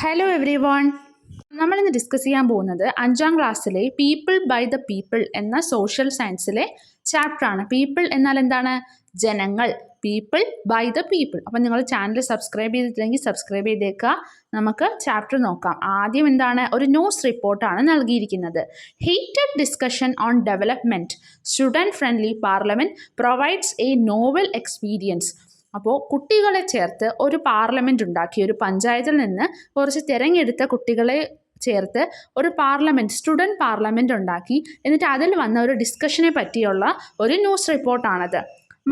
Hello everyone. നമ്മളിന്ന് discuss ചെയ്യാൻ പോകുന്നത് 5ാം ക്ലാസ്സിലെ പീപ്പിൾ ബൈ ദ പീപ്പിൾ എന്ന സോഷ്യൽ സയൻസിലെ ചാപ്റ്ററാണ്. പീപ്പിൾ എന്നാൽ എന്താണ്? ജനങ്ങൾ. People by the people. അപ്പം നിങ്ങൾ ചാനൽ സബ്സ്ക്രൈബ് ചെയ്തിട്ടില്ലെങ്കിൽ സബ്സ്ക്രൈബ് ചെയ്തേക്കുക. നമുക്ക് ചാപ്റ്റർ നോക്കാം. ആദ്യം എന്താണ്? ഒരു ന്യൂസ് റിപ്പോർട്ടാണ് നൽകിയിരിക്കുന്നത്. Heated discussion on development, student friendly parliament provides A novel experience. അപ്പോൾ കുട്ടികളെ ചേർത്ത് ഒരു പാർലമെൻറ്റ് ഉണ്ടാക്കി, ഒരു പഞ്ചായത്തിൽ നിന്ന് കുറച്ച് തിരഞ്ഞെടുത്ത കുട്ടികളെ ചേർത്ത് ഒരു പാർലമെൻറ്റ്, സ്റ്റുഡൻറ്റ് പാർലമെൻറ്റ് ഉണ്ടാക്കി. എന്നിട്ട് അതിൽ വന്ന ഒരു ഡിസ്കഷനെ പറ്റിയുള്ള ഒരു ന്യൂസ് റിപ്പോർട്ടാണത്.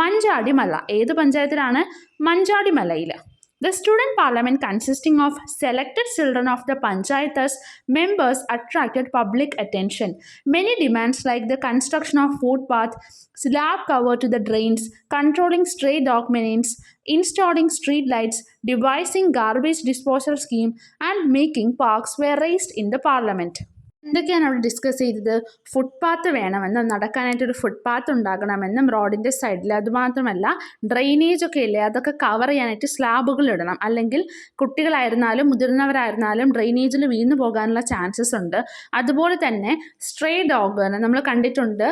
മഞ്ചാടിമല. ഏത് പഞ്ചായത്തിലാണ്? മഞ്ചാടിമലയിൽ. The student parliament consisting of selected children of the panchayat's members attracted public attention. Many demands like the construction of footpath, slab cover to the drains, controlling stray dog menace, installing street lights, devising garbage disposal scheme and making parks were raised in the parliament. എന്തൊക്കെയാണ് അവിടെ discuss ചെയ്തത്? Footpath വേണമെന്നും നടക്കാനായിട്ടൊരു footpath ഉണ്ടാകണമെന്നും റോഡിൻ്റെ സൈഡിൽ, അതുമാത്രമല്ല drainage ഒക്കെ ഇല്ലേ അതൊക്കെ കവർ ചെയ്യാനായിട്ട് സ്ലാബുകൾ ഇടണം. അല്ലെങ്കിൽ കുട്ടികളായിരുന്നാലും മുതിർന്നവരായിരുന്നാലും ഡ്രെയിനേജിൽ വീണു പോകാനുള്ള ചാൻസസ് ഉണ്ട്. അതുപോലെ തന്നെ സ്ട്രേ ഡോഗ് നമ്മൾ കണ്ടിട്ടുണ്ട്,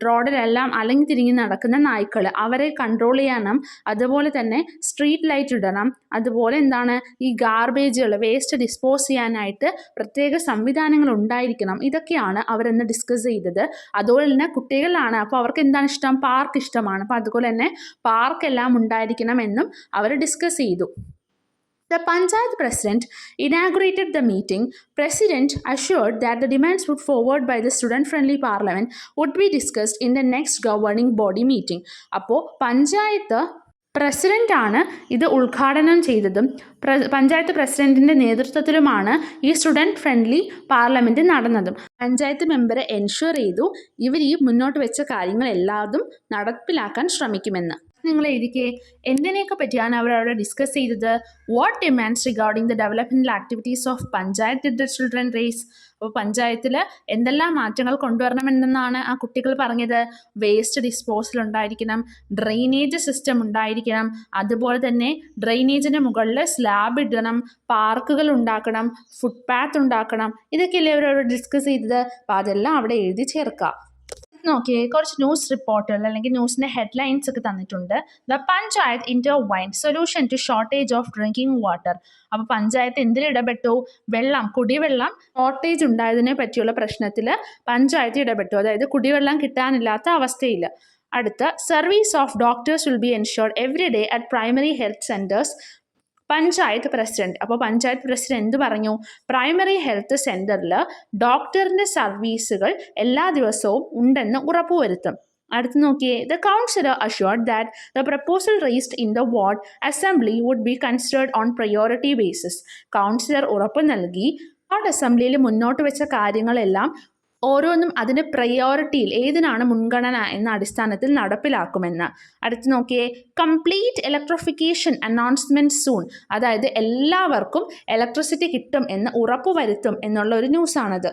റോഡിലെല്ലാം അലങ്ങി തിരിഞ്ഞ് നടക്കുന്ന നായ്ക്കൾ, അവരെ കൺട്രോൾ ചെയ്യാനും. അതുപോലെ തന്നെ സ്ട്രീറ്റ് ലൈറ്റ് ഇടണം. അതുപോലെ എന്താണ്, ഈ ഗാർബേജുകൾ, വേസ്റ്റ് ഡിസ്പോസ് ചെയ്യാനായിട്ട് പ്രത്യേക സംവിധാനങ്ങൾ ഉണ്ടായിരിക്കണം. ഇതൊക്കെയാണ് അവരെന്ന് ഡിസ്കസ് ചെയ്തത്. അതുപോലെ തന്നെ കുട്ടികളാണ്, അപ്പോൾ അവർക്ക് എന്താണ് ഇഷ്ടം? പാർക്ക് ഇഷ്ടമാണ്. അപ്പോൾ അതുപോലെ തന്നെ പാർക്ക് എല്ലാം ഉണ്ടായിരിക്കണം എന്നും അവർ ഡിസ്കസ് ചെയ്തു. The Panchayat President inaugurated the meeting. President assured that the demands put forward by the student-friendly parliament would be discussed in the next governing body meeting. അപ്പോൾ പഞ്ചായത്ത് പ്രസിഡൻ്റാണ് ഇത് ഉദ്ഘാടനം ചെയ്തതും പഞ്ചായത്ത് പ്രസിഡൻറ്റിൻ്റെ നേതൃത്വത്തിലുമാണ് ഈ സ്റ്റുഡൻറ്റ് ഫ്രണ്ട്ലി പാർലമെൻറ്റ് നടന്നതും. പഞ്ചായത്ത് മെമ്പറെ എൻഷുർ ചെയ്തു ഇവർ ഈ മുന്നോട്ട് വെച്ച കാര്യങ്ങളെല്ലാതും നടപ്പിലാക്കാൻ ശ്രമിക്കുമെന്ന്. നിങ്ങൾ എഴുതിക്കേ, എന്തിനെയൊക്കെ പറ്റിയാണ് അവരവിടെ ഡിസ്കസ് ചെയ്തത്? What demands regarding the developmental activities of panchayat did the children raise. അപ്പോൾ പഞ്ചായത്തിൽ എന്തെല്ലാം മാറ്റങ്ങൾ കൊണ്ടുവരണമെന്നാണ് ആ കുട്ടികൾ പറഞ്ഞത്? വേസ്റ്റ് ഡിസ്പോസൽ ഉണ്ടായിരിക്കണം, ഡ്രെയിനേജ് സിസ്റ്റം ഉണ്ടായിരിക്കണം, അതുപോലെ തന്നെ ഡ്രെയിനേജിന് മുകളിൽ സ്ലാബ് ഇടണം, പാർക്കുകൾ ഉണ്ടാക്കണം, ഫുട്പാത്ത് ഉണ്ടാക്കണം. ഇതൊക്കെയല്ലേ അവരവിടെ ഡിസ്കസ് ചെയ്തത്? അപ്പോൾ അതെല്ലാം അവിടെ എഴുതി ചേർക്കുക. നോക്കിയേ, കുറച്ച് ന്യൂസ് റിപ്പോർട്ടുകൾ അല്ലെങ്കിൽ ന്യൂസിൻ്റെ ഹെഡ്ലൈൻസ് ഒക്കെ തന്നിട്ടുണ്ട്. The panchayat intervened solution to shortage of drinking water. അപ്പോൾ പഞ്ചായത്ത് എന്തിൽ ഇടപെട്ടു? കുടിവെള്ളം ഷോർട്ടേജ് ഉണ്ടായതിനെ പറ്റിയുള്ള പ്രശ്നത്തിൽ പഞ്ചായത്ത് ഇടപെട്ടു. അതായത് കുടിവെള്ളം കിട്ടാനില്ലാത്ത അവസ്ഥയിൽ. അടുത്ത, service of doctors will be ensured every day at primary health centres. Panchayat president. അപ്പോൾ പഞ്ചായത്ത് പ്രസിഡന്റ് എന്ത് പറഞ്ഞു? പ്രൈമറി ഹെൽത്ത് സെൻറ്ററിൽ ഡോക്ടറിൻ്റെ സർവീസുകൾ എല്ലാ ദിവസവും ഉണ്ടെന്ന് ഉറപ്പുവരുത്തും. അടുത്ത് നോക്കിയേ, the councillor assured that the proposal raised in the ward assembly would be considered on priority basis. Councillor ഉറപ്പ് നൽകി വാർഡ് അസംബ്ലിയിൽ മുന്നോട്ട് വെച്ച കാര്യങ്ങളെല്ലാം ഓരോന്നും അതിന് പ്രയോറിറ്റിയിൽ ഏതിനാണ് മുൻഗണന എന്ന അടിസ്ഥാനത്തിൽ നടപ്പിലാക്കുമെന്ന്. അടുത്ത് നോക്കിയേ, കംപ്ലീറ്റ് ഇലക്ട്രിഫിക്കേഷൻ അനൗൺസ്മെൻറ്റ് സൂൺ. അതായത് എല്ലാവർക്കും ഇലക്ട്രിസിറ്റി കിട്ടും എന്ന് ഉറപ്പുവരുത്തും എന്നുള്ള ഒരു ന്യൂസാണത്.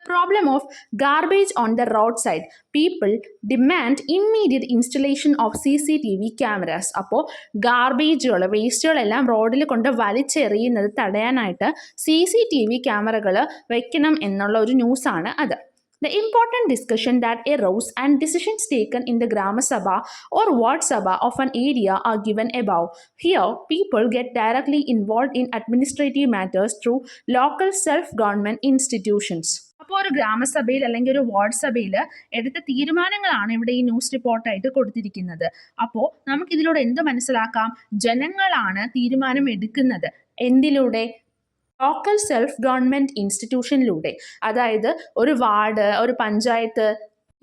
Problem of garbage on the road side. People demand immediate installation of CCTV cameras. അപ്പോൾ ഗാർബേജുകൾ, വേസ്റ്റുകളെല്ലാം റോഡിൽ കൊണ്ട് വലിച്ചെറിയുന്നത് തടയാനായിട്ട് CCTV ക്യാമറകൾ വയ്ക്കണം എന്നുള്ള ഒരു ന്യൂസാണ് അത്. The important discussion that arose and decisions taken in the Grama Sabha or Ward Sabha of an area are given above. Here, people get directly involved in administrative matters through local self-government institutions. അപ്പോൾ ഒരു ഗ്രാമസഭയിൽ അല്ലെങ്കിൽ ഒരു ward സഭയിൽ എടുത്ത തീരുമാനങ്ങളാണ് ഇവിടെ ഈ news റിപ്പോർട്ടായിട്ട് കൊടുത്തിരിക്കുന്നത്. അപ്പോൾ നമുക്കിതിലൂടെ എന്ത് മനസ്സിലാക്കാം? ജനങ്ങളാണ് തീരുമാനം എടുക്കുന്നത്. എന്തിലൂടെ? ലോക്കൽ സെൽഫ് ഗവൺമെൻറ് ഇൻസ്റ്റിറ്റ്യൂഷനിലൂടെ. അതായത് ഒരു വാർഡ്, ഒരു പഞ്ചായത്ത്,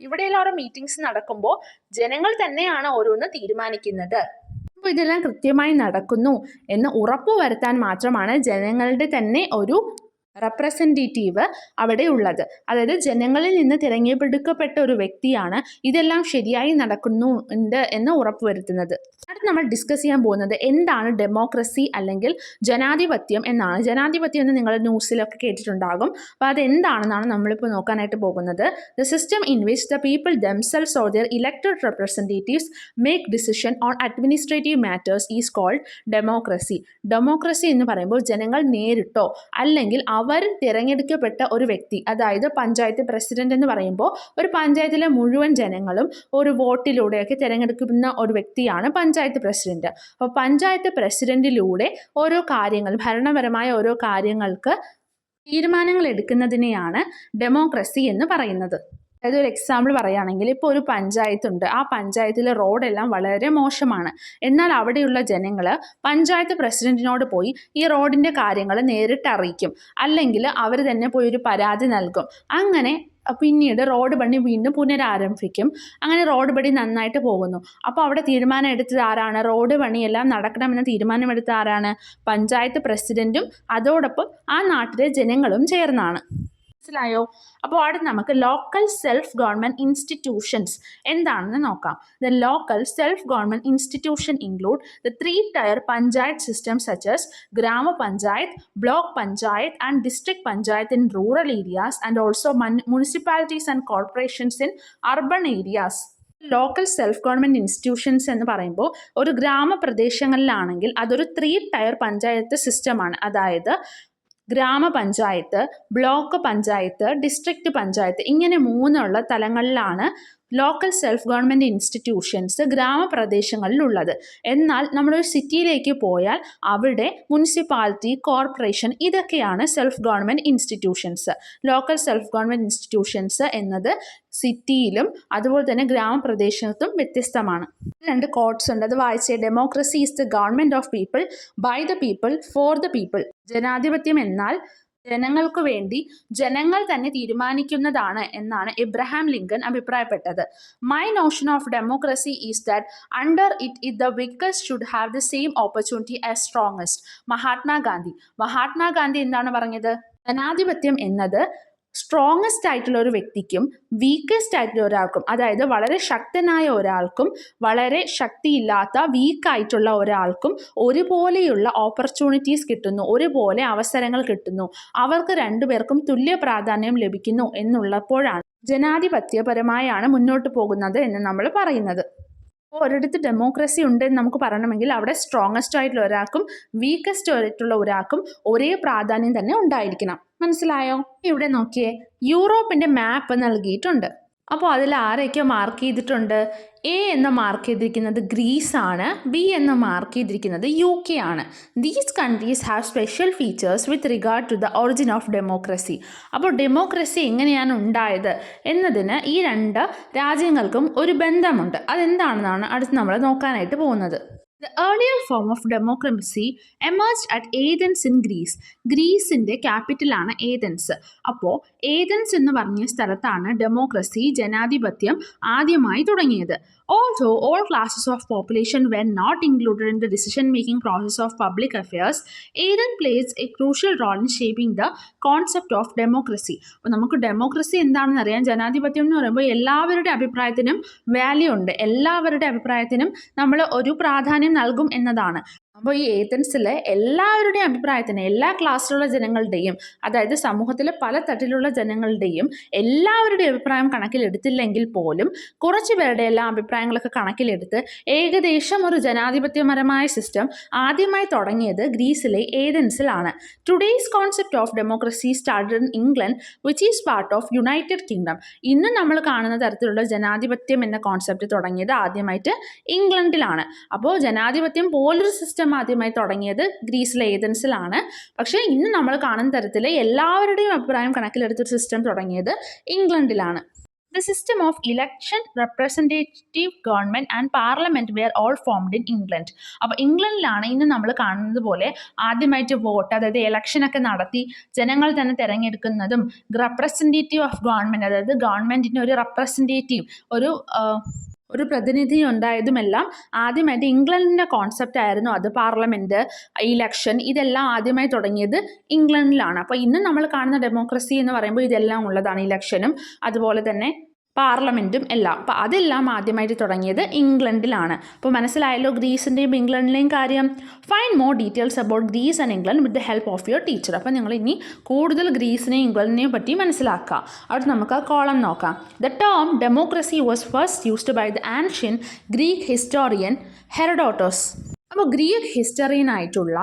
ഇവിടെയെല്ലാം ഓരോ മീറ്റിംഗ്സ് നടക്കുമ്പോൾ ജനങ്ങൾ തന്നെയാണ് ഓരോന്ന് തീരുമാനിക്കുന്നത്. അപ്പോൾ ഇതെല്ലാം കൃത്യമായി നടക്കുന്നു എന്ന് ഉറപ്പുവരുത്താൻ മാത്രമാണ് ജനങ്ങളുടെ തന്നെ ഒരു റെപ്രസെൻറ്റേറ്റീവ് അവിടെ ഉള്ളത്. അതായത് ജനങ്ങളിൽ നിന്ന് തിരഞ്ഞെടുക്കപ്പെട്ട ഒരു വ്യക്തിയാണ് ഇതെല്ലാം ശരിയായി നടക്കുന്നുണ്ട് എന്ന് ഉറപ്പുവരുത്തുന്നത്. അടുത്ത് നമ്മൾ ഡിസ്കസ് ചെയ്യാൻ പോകുന്നത് എന്താണ് ഡെമോക്രസി അല്ലെങ്കിൽ ജനാധിപത്യം എന്നാണ്. ജനാധിപത്യം എന്ന് നിങ്ങൾ ന്യൂസിലൊക്കെ കേട്ടിട്ടുണ്ടാകും. അപ്പോൾ അതെന്താണെന്നാണ് നമ്മളിപ്പോൾ നോക്കാനായിട്ട് പോകുന്നത്. The system in which the people themselves or their elected representatives make decision on administrative matters is called democracy. Democracy എന്ന് പറയുമ്പോൾ ജനങ്ങൾ നേരിട്ടോ അല്ലെങ്കിൽ അവർ തിരഞ്ഞെടുക്കപ്പെട്ട ഒരു വ്യക്തി, അതായത് പഞ്ചായത്ത് പ്രസിഡന്റ് എന്ന് പറയുമ്പോൾ ഒരു പഞ്ചായത്തിലെ മുഴുവൻ ജനങ്ങളും ഒരു വോട്ടിലൂടെയൊക്കെ തിരഞ്ഞെടുക്കുന്ന ഒരു വ്യക്തിയാണ് പഞ്ചായത്ത് പ്രസിഡന്റ്. അപ്പോൾ പഞ്ചായത്ത് പ്രസിഡന്റിലൂടെ ഓരോ കാര്യങ്ങൾ, ഭരണപരമായ ഓരോ കാര്യങ്ങൾക്ക് തീരുമാനങ്ങൾ എടുക്കുന്നതിനെയാണ് ഡെമോക്രസി എന്ന് പറയുന്നത്. അതായത് ഒരു എക്സാമ്പിൾ പറയുകയാണെങ്കിൽ, ഇപ്പോൾ ഒരു പഞ്ചായത്തുണ്ട്, ആ പഞ്ചായത്തിലെ റോഡെല്ലാം വളരെ മോശമാണ്. എന്നാൽ അവിടെയുള്ള ജനങ്ങൾ പഞ്ചായത്ത് പ്രസിഡന്റിനോട് പോയി ഈ റോഡിൻ്റെ കാര്യങ്ങൾ നേരിട്ട് അറിയിക്കും, അല്ലെങ്കിൽ അവർ തന്നെ പോയി ഒരു പരാതി നൽകും. അങ്ങനെ പിന്നീട് റോഡ് പണി വീണ്ടും പുനരാരംഭിക്കും. അങ്ങനെ റോഡ് പണി നന്നായിട്ട് പോകുന്നു. അപ്പോൾ അവിടെ തീരുമാനം എടുത്തത് ആരാണ്? റോഡ് പണിയെല്ലാം നടക്കണമെന്ന് തീരുമാനമെടുത്ത ആരാണ്? പഞ്ചായത്ത് പ്രസിഡന്റും അതോടൊപ്പം ആ നാട്ടിലെ ജനങ്ങളും ചേർന്നാണ്. മനസ്സിലായോ? അപ്പോൾ അവിടെ നമുക്ക് ലോക്കൽ സെൽഫ് ഗവൺമെൻറ് ഇൻസ്റ്റിറ്റ്യൂഷൻസ് എന്താണെന്ന് നോക്കാം. The local self government institution include the 3-tier panchayat system such as gram panchayat, block panchayat and district panchayat in rural areas and also municipalities and corporations in urban areas. Local self government institutions എന്ന് പറയുമ്പോൾ ഒരു ഗ്രാമപ്രദേശങ്ങളിലാണെങ്കിൽ അതൊരു 3-tier panchayat സിസ്റ്റമാണ്. അതായത് ഗ്രാമപഞ്ചായത്ത്, block panchayat, district panchayat, ഇങ്ങനെ 3 തലങ്ങളിലാണ് local self government institutions ഗ്രാമപ്രദേശങ്ങളിലുള്ളത്. എന്നാൽ നമ്മളൊരു സിറ്റിയിലേക്ക് പോയാൽ അവിടെ മുനിസിപ്പാലിറ്റി, കോർപ്പറേഷൻ, ഇതൊക്കെയാണ് self government institutions. Local self government institutions എന്നത് സിറ്റിയിലും അതുപോലെ തന്നെ ഗ്രാമപ്രദേശത്തും വ്യത്യസ്തമാണ്. 2 കോട്ട്സ് ഉണ്ട്, അത് വായിച്ചേ. Democracy is the government of people, by the people, for the people. ജനാധിപത്യം എന്നാൽ ജനങ്ങൾക്ക് വേണ്ടി ജനങ്ങൾ തന്നെ തീരുമാനിക്കുന്നതാണ് എന്നാണ് എബ്രഹാം ലിങ്കൺ അഭിപ്രായപ്പെട്ടത്. My notion of democracy is that under it the weakest should have the same opportunity as strongest. Mahatma Gandhi എന്താണ് പറഞ്ഞത്? ജനാധിപത്യം എന്നത് സ്ട്രോങ്ങസ്റ്റ് ആയിട്ടുള്ള ഒരു വ്യക്തിക്കും വീക്കസ്റ്റ് ആയിട്ടുള്ള ഒരാൾക്കും, അതായത് വളരെ ശക്തനായ ഒരാൾക്കും വളരെ ശക്തിയില്ലാത്ത വീക്കായിട്ടുള്ള ഒരാൾക്കും ഒരുപോലെയുള്ള ഓപ്പർച്യൂണിറ്റീസ് കിട്ടുന്നു, ഒരുപോലെ അവസരങ്ങൾ കിട്ടുന്നു, അവർക്ക് 2 പേർക്കും തുല്യ പ്രാധാന്യം ലഭിക്കുന്നു എന്നുള്ളപ്പോഴാണ് ജനാധിപത്യപരമായാണ് മുന്നോട്ട് പോകുന്നത് എന്ന് നമ്മൾ പറയുന്നത്. അപ്പോൾ ഒരിടത്ത് ഡെമോക്രസി ഉണ്ടെന്ന് നമുക്ക് പറയണമെങ്കിൽ അവിടെ സ്ട്രോങ്ങസ്റ്റ് ആയിട്ടുള്ള ഒരാൾക്കും വീക്കസ്റ്റ് ആയിട്ടുള്ള ഒരാൾക്കും ഒരേ പ്രാധാന്യം തന്നെ ഉണ്ടായിരിക്കണം. മനസ്സിലായോ? ഇവിടെ നോക്കിയേ, യൂറോപ്പിൻ്റെ മാപ്പ് നൽകിയിട്ടുണ്ട്. അപ്പോൾ അതിൽ ആരെയൊക്കെ മാർക്ക് ചെയ്തിട്ടുണ്ട്? എ എന്ന് മാർക്ക് ചെയ്തിരിക്കുന്നത് ഗ്രീസ് ആണ്, ബി എന്ന് മാർക്ക് ചെയ്തിരിക്കുന്നത് UK ആണ്. These countries have special features with regard to the origin of democracy. അപ്പോൾ ഡെമോക്രസി എങ്ങനെയാണ് ഉണ്ടായത് എന്നതിന് ഈ 2 രാജ്യങ്ങൾക്കും ഒരു ബന്ധമുണ്ട്. അതെന്താണെന്നാണ് അടുത്ത് നമ്മൾ നോക്കാനായിട്ട് പോകുന്നത്. The earlier form of democracy emerged at Athens in Greece. ഗ്രീസിൻ്റെ ക്യാപിറ്റലാണ് ഏതൻസ്. അപ്പോൾ ഏതൻസ് എന്ന് പറഞ്ഞ സ്ഥലത്താണ് ഡെമോക്രസി, ജനാധിപത്യം ആദ്യമായി തുടങ്ങിയത്. Although all classes of population were not included in the decision-making process of public affairs, Athens plays a crucial role in shaping the concept of democracy. അപ്പോൾ നമുക്ക് ഡെമോക്രസി എന്താണെന്ന് അറിയാം. ജനാധിപത്യം എന്ന് പറയുമ്പോൾ എല്ലാവരുടെ അഭിപ്രായത്തിനും വാല്യൂ ഉണ്ട്, എല്ലാവരുടെ അഭിപ്രായത്തിനും നമ്മൾ ഒരു പ്രാധാന്യം നൽകും എന്നതാണ്. അപ്പോൾ ഈ ഏതൻസിലെ എല്ലാവരുടെയും അഭിപ്രായത്തിന്, എല്ലാ ക്ലാസ്സിലുള്ള ജനങ്ങളുടെയും, അതായത് സമൂഹത്തിലെ പല തട്ടിലുള്ള ജനങ്ങളുടെയും എല്ലാവരുടെയും അഭിപ്രായം കണക്കിലെടുത്തില്ലെങ്കിൽ പോലും കുറച്ച് പേരുടെ എല്ലാ അഭിപ്രായങ്ങളൊക്കെ കണക്കിലെടുത്ത് ഏകദേശം ഒരു ജനാധിപത്യപരമായ സിസ്റ്റം ആദ്യമായി തുടങ്ങിയത് ഗ്രീസിലെ ഏതൻസിലാണ്. Today's concept of democracy started in England which is part of United Kingdom. ഇന്ന് നമ്മൾ കാണുന്ന തരത്തിലുള്ള ജനാധിപത്യം എന്ന കോൺസെപ്റ്റ് തുടങ്ങിയത് ആദ്യമായിട്ട് ഇംഗ്ലണ്ടിലാണ്. അപ്പോൾ ജനാധിപത്യം പോലൊരു സിസ്റ്റം ആദ്യമായി തുടങ്ങിയത് ഗ്രീസിലെ ഏതൻസിലാണ്. പക്ഷേ ഇന്ന് നമ്മൾ കാണുന്ന തരത്തിൽ എല്ലാവരുടെയും അഭിപ്രായം കണക്കിലെടുത്തൊരു സിസ്റ്റം തുടങ്ങിയത് ഇംഗ്ലണ്ടിലാണ്. The system of election, representative government and parliament were all formed in England. അപ്പോൾ ഇംഗ്ലണ്ടിലാണ് ഇന്ന് നമ്മൾ കാണുന്നത് പോലെ ആദ്യമായിട്ട് വോട്ട്, അതായത് ഇലക്ഷനൊക്കെ നടത്തി ജനങ്ങൾ തന്നെ തിരഞ്ഞെടുക്കുന്നതും റെപ്രസെൻറ്റേറ്റീവ് ഓഫ് ഗവൺമെൻറ്, അതായത് ഗവൺമെൻറ്റിൻ്റെ ഒരു റെപ്രസെൻറ്റേറ്റീവ്, ഒരു പ്രതിനിധി ഉണ്ടായതുമെല്ലാം ആദ്യമായിട്ട് ഇംഗ്ലണ്ടിൻ്റെ കോൺസെപ്റ്റ് ആയിരുന്നു അത്. പാർലമെൻറ്റ്, ഇലക്ഷൻ, ഇതെല്ലാം ആദ്യമായി തുടങ്ങിയത് ഇംഗ്ലണ്ടിലാണ്. അപ്പോൾ ഇന്ന് നമ്മൾ കാണുന്ന ഡെമോക്രസി എന്ന് പറയുമ്പോൾ ഇതെല്ലാം ഉള്ളതാണ്. ഇലക്ഷനും അതുപോലെ തന്നെ പാർലമെൻറ്റും എല്ലാം. അപ്പോൾ അതെല്ലാം ആദ്യമായിട്ട് തുടങ്ങിയത് ഇംഗ്ലണ്ടിലാണ്. അപ്പോൾ മനസ്സിലായല്ലോ ഗ്രീസിൻ്റെയും ഇംഗ്ലണ്ടിലെയും കാര്യം. Find more details about Greece and England with the help of your teacher. അപ്പോൾ നിങ്ങൾ ഇനി കൂടുതൽ ഗ്രീസിനെയും ഇംഗ്ലണ്ടിനെയും പറ്റി മനസ്സിലാക്കുക. അവിടെ നമുക്ക് ആ കോളം നോക്കാം. The term democracy was first used by the ancient Greek historian Herodotus. അപ്പോൾ ഗ്രീക്ക് ഹിസ്റ്ററിയനായിട്ടുള്ള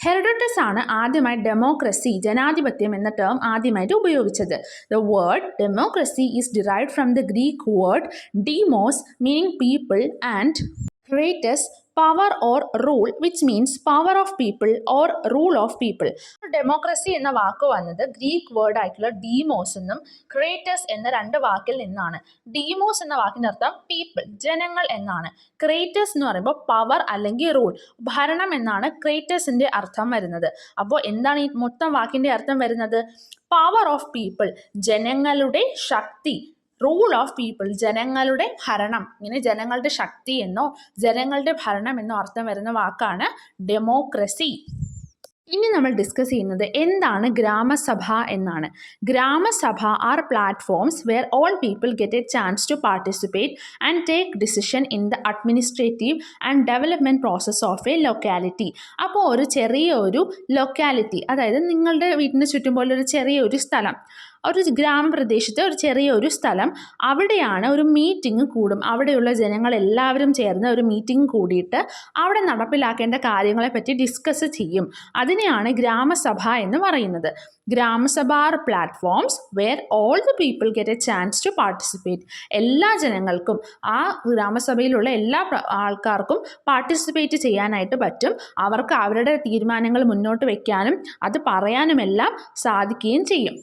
ഹെറഡോട്ടസ് ആണ് ആദ്യമായി ഡെമോക്രസി, ജനാധിപത്യം എന്ന ടേം ആദ്യമായിട്ട് ഉപയോഗിച്ചത്. The word democracy is derived from the Greek word demos meaning people and kratos power or rule which means power of people or rule of people. Democracy എന്ന വാക്ക് വന്നത് ഗ്രീക്ക് വേർഡ് ആയിട്ടുള്ള Deimos എന്നും ക്രേറ്റസ് എന്ന രണ്ട് വാക്കിൽ നിന്നാണ്. ഡീമോസ് എന്ന വാക്കിൻ്റെ അർത്ഥം പീപ്പിൾ, ജനങ്ങൾ എന്നാണ്. ക്രേറ്റസ് എന്ന് പറയുമ്പോൾ പവർ അല്ലെങ്കിൽ റൂൾ, ഭരണം എന്നാണ് ക്രേറ്റസിൻ്റെ അർത്ഥം വരുന്നത്. അപ്പോൾ എന്താണ് ഈ മൊത്തം വാക്കിൻ്റെ അർത്ഥം വരുന്നത്? പവർ ഓഫ് പീപ്പിൾ, ജനങ്ങളുടെ ശക്തി. റൂൾ ഓഫ് പീപ്പിൾ, ജനങ്ങളുടെ ഭരണം. ഇങ്ങനെ ജനങ്ങളുടെ ശക്തി എന്നോ ജനങ്ങളുടെ ഭരണം എന്നോ അർത്ഥം വരുന്ന വാക്കാണ് ഡെമോക്രസി. ഇനി നമ്മൾ ഡിസ്കസ് ചെയ്യുന്നത് എന്താണ് ഗ്രാമസഭ എന്നാണ്. Gram sabha are platforms where all people get a chance to participate and take decision in the administrative and development process of a locality. അപ്പോൾ ഒരു ചെറിയൊരു ലൊക്കാലിറ്റി, അതായത് നിങ്ങളുടെ വീട്ടിന് ചുറ്റും പോലെ ഒരു ചെറിയൊരു സ്ഥലം, ഒരു ഗ്രാമപ്രദേശത്തെ ഒരു ചെറിയൊരു സ്ഥലം, അവിടെയാണ് ഒരു മീറ്റിംഗ് കൂടും. അവിടെയുള്ള ജനങ്ങളെല്ലാവരും ചേർന്ന് ഒരു മീറ്റിംഗ് കൂടിയിട്ട് അവിടെ നടപ്പിലാക്കേണ്ട കാര്യങ്ങളെപ്പറ്റി ഡിസ്കസ് ചെയ്യും. അതിനെയാണ് ഗ്രാമസഭ എന്ന് പറയുന്നത്. Gram sabha are platforms where all the people get a chance to participate. എല്ലാ ജനങ്ങൾക്കും, ആ ഗ്രാമസഭയിലുള്ള എല്ലാ ആൾക്കാർക്കും പാർട്ടിസിപ്പേറ്റ് ചെയ്യാനായിട്ട് പറ്റും. അവർക്ക് അവരുടെ തീരുമാനങ്ങൾ മുന്നോട്ട് വയ്ക്കാനും അത് പറയാനുമെല്ലാം സാധിക്കുകയും ചെയ്യും.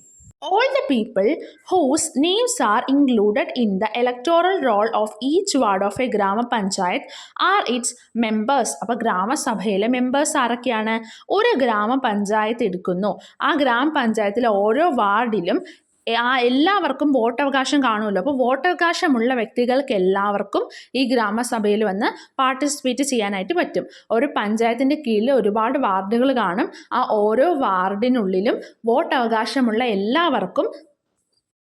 All the people whose names are included in the electoral roll of each ward of a Grama Panchayat are its members. അപ്പോൾ ഗ്രാമസഭയിലെ മെമ്പേഴ്സ് ആരൊക്കെയാണ്? ഒരു ഗ്രാമപഞ്ചായത്ത് എടുക്കുന്നു. ആ ഗ്രാമപഞ്ചായത്തിലെ ഓരോ വാർഡിലും എല്ലാവർക്കും വോട്ടവകാശം കാണുമല്ലോ. അപ്പോൾ വോട്ടവകാശമുള്ള വ്യക്തികൾക്ക് എല്ലാവർക്കും ഈ ഗ്രാമസഭയിൽ വന്ന് പാർട്ടിസിപ്പേറ്റ് ചെയ്യാനായിട്ട് പറ്റും. ഒരു പഞ്ചായത്തിൻ്റെ കീഴിൽ ഒരുപാട് വാർഡുകൾ കാണും. ആ ഓരോ വാർഡിനുള്ളിലും വോട്ടവകാശമുള്ള എല്ലാവർക്കും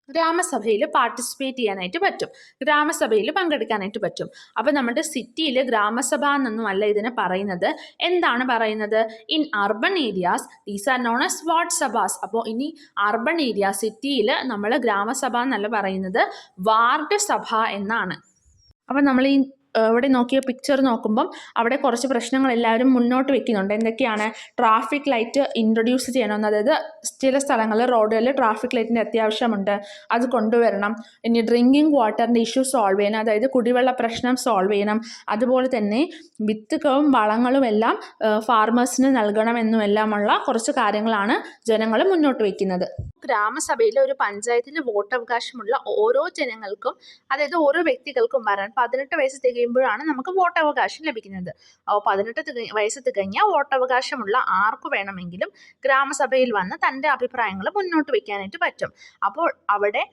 ഗ്രാമസഭയിൽ പാർട്ടിസിപ്പേറ്റ് ചെയ്യാനായിട്ട് പറ്റും, ഗ്രാമസഭയിൽ പങ്കെടുക്കാനായിട്ട് പറ്റും. അപ്പോൾ നമ്മുടെ സിറ്റിയിൽ ഗ്രാമസഭ എന്നൊന്നുമല്ല ഇതിനെ പറയുന്നത്. എന്താണ് പറയുന്നത്? In urban areas these are known as ward sabhas. അപ്പോൾ ഇനി അർബൻ ഏരിയ, സിറ്റിയിൽ നമ്മൾ ഗ്രാമസഭ എന്നല്ല പറയുന്നത്, വാർഡ് സഭ എന്നാണ്. അപ്പോൾ നമ്മൾ ഈ ഇവിടെ നോക്കിയ പിക്ചർ നോക്കുമ്പം അവിടെ കുറച്ച് പ്രശ്നങ്ങൾ എല്ലാവരും മുന്നോട്ട് വെക്കുന്നുണ്ട്. എന്തൊക്കെയാണ്? ട്രാഫിക് ലൈറ്റ് ഇൻട്രൊഡ്യൂസ് ചെയ്യണമെന്ന്, അതായത് ചില സ്ഥലങ്ങളിൽ റോഡുകളിൽ ട്രാഫിക് ലൈറ്റിൻ്റെ അത്യാവശ്യമുണ്ട്, അത് കൊണ്ടുവരണം. ഇനി ഡ്രിങ്കിങ് വാട്ടറിൻ്റെ ഇഷ്യൂ സോൾവ് ചെയ്യണം, അതായത് കുടിവെള്ള പ്രശ്നം സോൾവ് ചെയ്യണം. അതുപോലെ തന്നെ വിത്തുകളും വളങ്ങളും എല്ലാം ഫാർമേഴ്സിന് നൽകണമെന്നുമെല്ലാമുള്ള കുറച്ച് കാര്യങ്ങളാണ് ജനങ്ങൾ മുന്നോട്ട് വയ്ക്കുന്നത്. ഗ്രാമസഭയിലെ ഒരു പഞ്ചായത്തിൽ വോട്ടവകാശമുള്ള ഓരോ ജനങ്ങൾക്കും, അതായത് ഓരോ വ്യക്തികൾക്കും വരാൻ 18 വയസ്സ് തികയുമ്പോഴാണ് നമുക്ക് വോട്ടവകാശം ലഭിക്കുന്നത്. അപ്പോൾ 18 വയസ്സ് തികഞ്ഞ വോട്ടവകാശമുള്ള ആർക്ക് വേണമെങ്കിലും ഗ്രാമസഭയിൽ വന്ന് തൻ്റെ അഭിപ്രായങ്ങൾ മുന്നോട്ട് വയ്ക്കാനായിട്ട് പറ്റും. അപ്പോൾ അവിടെ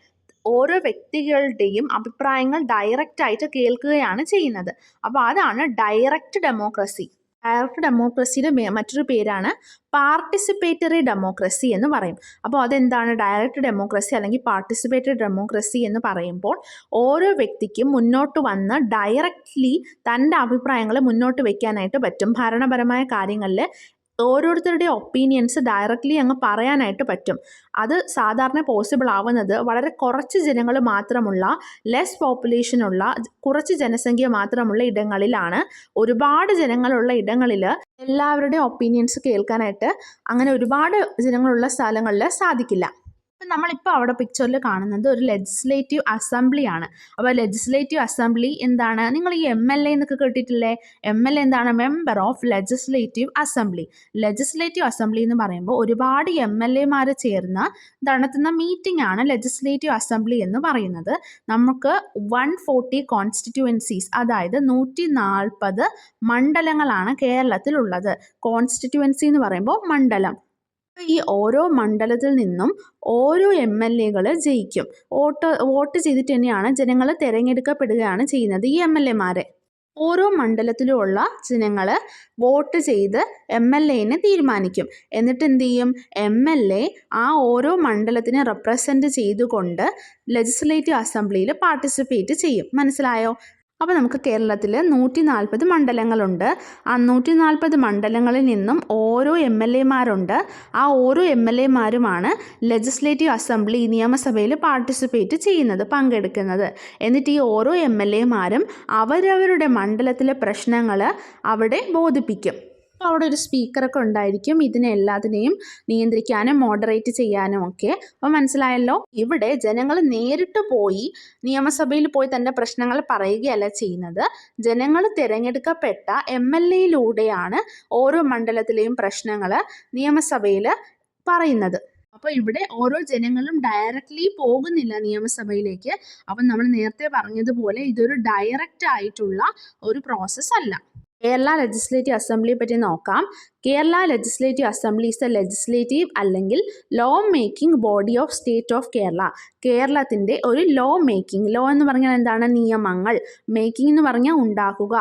ഓരോ വ്യക്തികളുടെയും അഭിപ്രായങ്ങൾ ഡയറക്റ്റായിട്ട് കേൾക്കുകയാണ് ചെയ്യുന്നത്. അപ്പോൾ അതാണ് ഡയറക്റ്റ് ഡെമോക്രസി. ഡയറക്റ്റ് ഡെമോക്രസിയുടെ മറ്റൊരു പേരാണ് പാർട്ടിസിപ്പേറ്ററി ഡെമോക്രസി എന്ന് പറയും. അപ്പോൾ അതെന്താണ് ഡയറക്റ്റ് ഡെമോക്രസി അല്ലെങ്കിൽ പാർട്ടിസിപ്പേറ്ററി ഡെമോക്രസി എന്ന് പറയുമ്പോൾ? ഓരോ വ്യക്തിക്കും മുന്നോട്ട് വന്ന് ഡയറക്റ്റ്ലി തൻ്റെ അഭിപ്രായങ്ങൾ മുന്നോട്ട് വയ്ക്കാനായിട്ട് പറ്റും. ഭരണപരമായ കാര്യങ്ങളിൽ ഓരോരുത്തരുടെ ഒപ്പീനിയൻസ് ഡയറക്റ്റ്ലി അങ്ങ് പറയാനായിട്ട് പറ്റും. അത് സാധാരണ പോസിബിൾ ആവുന്നത് വളരെ കുറച്ച് ജനങ്ങൾ മാത്രമുള്ള, ലെസ് പോപ്പുലേഷനുള്ള, കുറച്ച് ജനസംഖ്യ മാത്രമുള്ള ഇടങ്ങളിലാണ്. ഒരുപാട് ജനങ്ങളുള്ള ഇടങ്ങളിൽ എല്ലാവരുടെയും ഒപ്പീനിയൻസ് കേൾക്കാനായിട്ട് അങ്ങനെ ഒരുപാട് ജനങ്ങളുള്ള സ്ഥലങ്ങളിൽ സാധിക്കില്ല. അപ്പം നമ്മളിപ്പോൾ അവിടെ പിക്ചറിൽ കാണുന്നത് ഒരു ലെജിസ്ലേറ്റീവ് അസംബ്ലിയാണ്. അപ്പോൾ ലെജിസ്ലേറ്റീവ് അസംബ്ലി എന്താണ്? നിങ്ങൾ ഈ MLA എന്നൊക്കെ കേട്ടിട്ടില്ലേ? MLA എന്താണ്? Member of legislative assembly. Legislative assembly എന്ന് പറയുമ്പോൾ ഒരുപാട് MLAമാർ ചേർന്ന് നടത്തുന്ന മീറ്റിംഗ് ആണ് ലെജിസ്ലേറ്റീവ് അസംബ്ലി എന്ന് പറയുന്നത്. നമുക്ക് 140 കോൺസ്റ്റിറ്റ്യുവൻസീസ്, അതായത് 140 മണ്ഡലങ്ങളാണ് കേരളത്തിലുള്ളത്. കോൺസ്റ്റിറ്റ്യുവൻസി എന്ന് പറയുമ്പോൾ മണ്ഡലം. ഈ ഓരോ മണ്ഡലത്തിൽ നിന്നും ഓരോ MLAകൾ ജയിക്കും. വോട്ട് ചെയ്തിട്ട് തന്നെയാണ് ജനങ്ങൾ തിരഞ്ഞെടുക്കപ്പെടുകയാണ് ചെയ്യുന്നത് ഈ MLAമാരെ. ഓരോ മണ്ഡലത്തിലുമുള്ള ജനങ്ങൾ വോട്ട് ചെയ്ത് MLAനെ തീരുമാനിക്കും. എന്നിട്ട് എന്ത് ചെയ്യും? MLA ആ ഓരോ മണ്ഡലത്തിനെ റെപ്രസെൻറ്റ് ചെയ്തുകൊണ്ട് ലെജിസ്ലേറ്റീവ് അസംബ്ലിയിൽ പാർട്ടിസിപ്പേറ്റ് ചെയ്യും. മനസ്സിലായോ? അപ്പോൾ നമുക്ക് കേരളത്തിൽ 140 മണ്ഡലങ്ങളുണ്ട്. ആ 140 മണ്ഡലങ്ങളിൽ നിന്നും ഓരോ MLAമാരുണ്ട്. ആ ഓരോ MLAമാരുമാണ് ലെജിസ്ലേറ്റീവ് അസംബ്ലി നിയമസഭയിൽ പാർട്ടിസിപ്പേറ്റ് ചെയ്യുന്നത്, പങ്കെടുക്കുന്നത്. എന്നിട്ട് ഈ ഓരോ MLAമാരും അവരവരുടെ മണ്ഡലത്തിലെ പ്രശ്നങ്ങൾ അവിടെ ബോധിപ്പിക്കും. അപ്പോൾ അവിടെ ഒരു സ്പീക്കറൊക്കെ ഉണ്ടായിരിക്കും ഇതിനെ എല്ലാത്തിനെയും നിയന്ത്രിക്കാനും മോഡറേറ്റ് ചെയ്യാനും ഒക്കെ. അപ്പോൾ മനസ്സിലായല്ലോ? ഇവിടെ ജനങ്ങൾ നേരിട്ട് പോയി നിയമസഭയിൽ പോയി തൻ്റെ പ്രശ്നങ്ങൾ പറയുകയല്ല ചെയ്യുന്നത്. ജനങ്ങൾ തിരഞ്ഞെടുക്കപ്പെട്ട MLAയിലൂടെയാണ് ഓരോ മണ്ഡലത്തിലെയും പ്രശ്നങ്ങൾ നിയമസഭയിൽ പറയുന്നത്. അപ്പോൾ ഇവിടെ ഓരോ ജനങ്ങളും ഡയറക്റ്റ്ലി പോകുന്നില്ല നിയമസഭയിലേക്ക്. അപ്പം നമ്മൾ നേരത്തെ പറഞ്ഞതുപോലെ ഇതൊരു ഡയറക്റ്റ് ആയിട്ടുള്ള ഒരു പ്രോസസ്സ് അല്ല. കേരള ലെജിസ്ലേറ്റീവ് അസംബ്ലിയെ പറ്റി നോക്കാം. Kerala legislative assembly is the legislative അല്ലെങ്കിൽ law making body of state of Kerala. കേരളത്തിൻ്റെ ഒരു ലോ മേക്കിംഗ്, ലോ എന്ന് പറഞ്ഞാൽ എന്താണ്? നിയമങ്ങൾ. മേക്കിംഗ് എന്ന് പറഞ്ഞാൽ ഉണ്ടാക്കുക.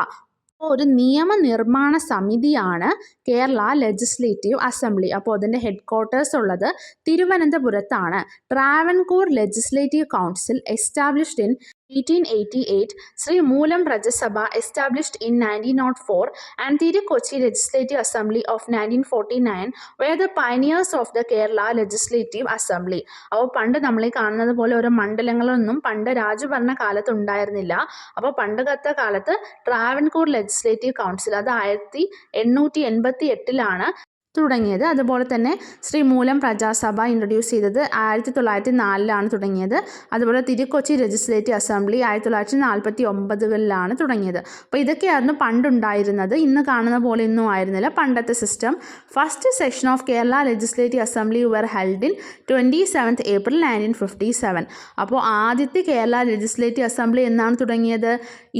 ഒരു നിയമനിർമ്മാണ സമിതിയാണ് കേരള ലെജിസ്ലേറ്റീവ് അസംബ്ലി. അപ്പോൾ അതിൻ്റെ ഹെഡ്ക്വാർട്ടേഴ്സ് ഉള്ളത് തിരുവനന്തപുരത്താണ്. Travancore legislative council established in 1888, Sri Moolam Rajya Sabha established in 1904 and Tirukochi Legislative Assembly of 1949 were the pioneers of the Kerala Legislative Assembly. അപ്പോൾ പണ്ട് നമ്മൾ കാണുന്നത് പോലെ ഓരോ മണ്ഡലങ്ങളൊന്നും പണ്ട് രാജഭരണ കാലത്ത് ഉണ്ടായിരുന്നില്ല. അപ്പോൾ പണ്ടത്തെ കാലത്ത് ട്രാവൻകൂർ ലെജിസ്ലേറ്റീവ് കൗൺസിൽ അത് 1888 തുടങ്ങിയത്. അതുപോലെ തന്നെ ശ്രീ മൂലം പ്രജാസഭ ഇൻട്രൊഡ്യൂസ് ചെയ്തത് 1904 തുടങ്ങിയത്. അതുപോലെ തിരുക്കൊച്ചി ലെജിസ്ലേറ്റീവ് അസംബ്ലി 1949 തുടങ്ങിയത്. അപ്പോൾ ഇതൊക്കെയായിരുന്നു പണ്ടുണ്ടായിരുന്നത്. ഇന്ന് കാണുന്ന പോലെ ഒന്നും ആയിരുന്നില്ല പണ്ടത്തെ system. First session of Kerala legislative assembly were held in 27 April 1957. അപ്പോൾ ആദ്യത്തെ കേരള ലെജിസ്ലേറ്റീവ് അസംബ്ലി എന്നാണ് തുടങ്ങിയത്?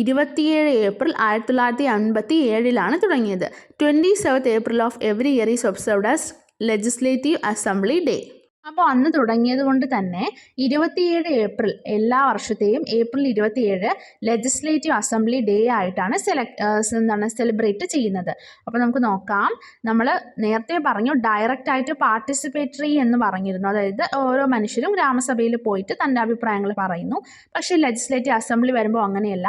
27 ഏപ്രിൽ 1957 തുടങ്ങിയത്. 27 April of every year is observed as legislative assembly day. അപ്പോൾ അന്ന് തുടങ്ങിയത് കൊണ്ട് തന്നെ 27 ഏപ്രിൽ എല്ലാ വർഷത്തെയും ഏപ്രിൽ 27 ലെജിസ്ലേറ്റീവ് അസംബ്ലി ഡേ ആയിട്ടാണ് സെലിബ്രേറ്റ് ചെയ്യുന്നത്. അപ്പോൾ നമുക്ക് നോക്കാം. നമ്മൾ നേരത്തെ പറഞ്ഞു ഡയറക്റ്റ് ആയിട്ട് പാർട്ടിസിപ്പേറ്ററി എന്ന് പറഞ്ഞിരുന്നു. അതായത് ഓരോ മനുഷ്യരും ഗ്രാമസഭയിൽ പോയിട്ട് തൻ്റെ അഭിപ്രായങ്ങൾ പറയുന്നു. പക്ഷേ ലെജിസ്ലേറ്റീവ് അസംബ്ലി വരുമ്പോൾ അങ്ങനെയല്ല,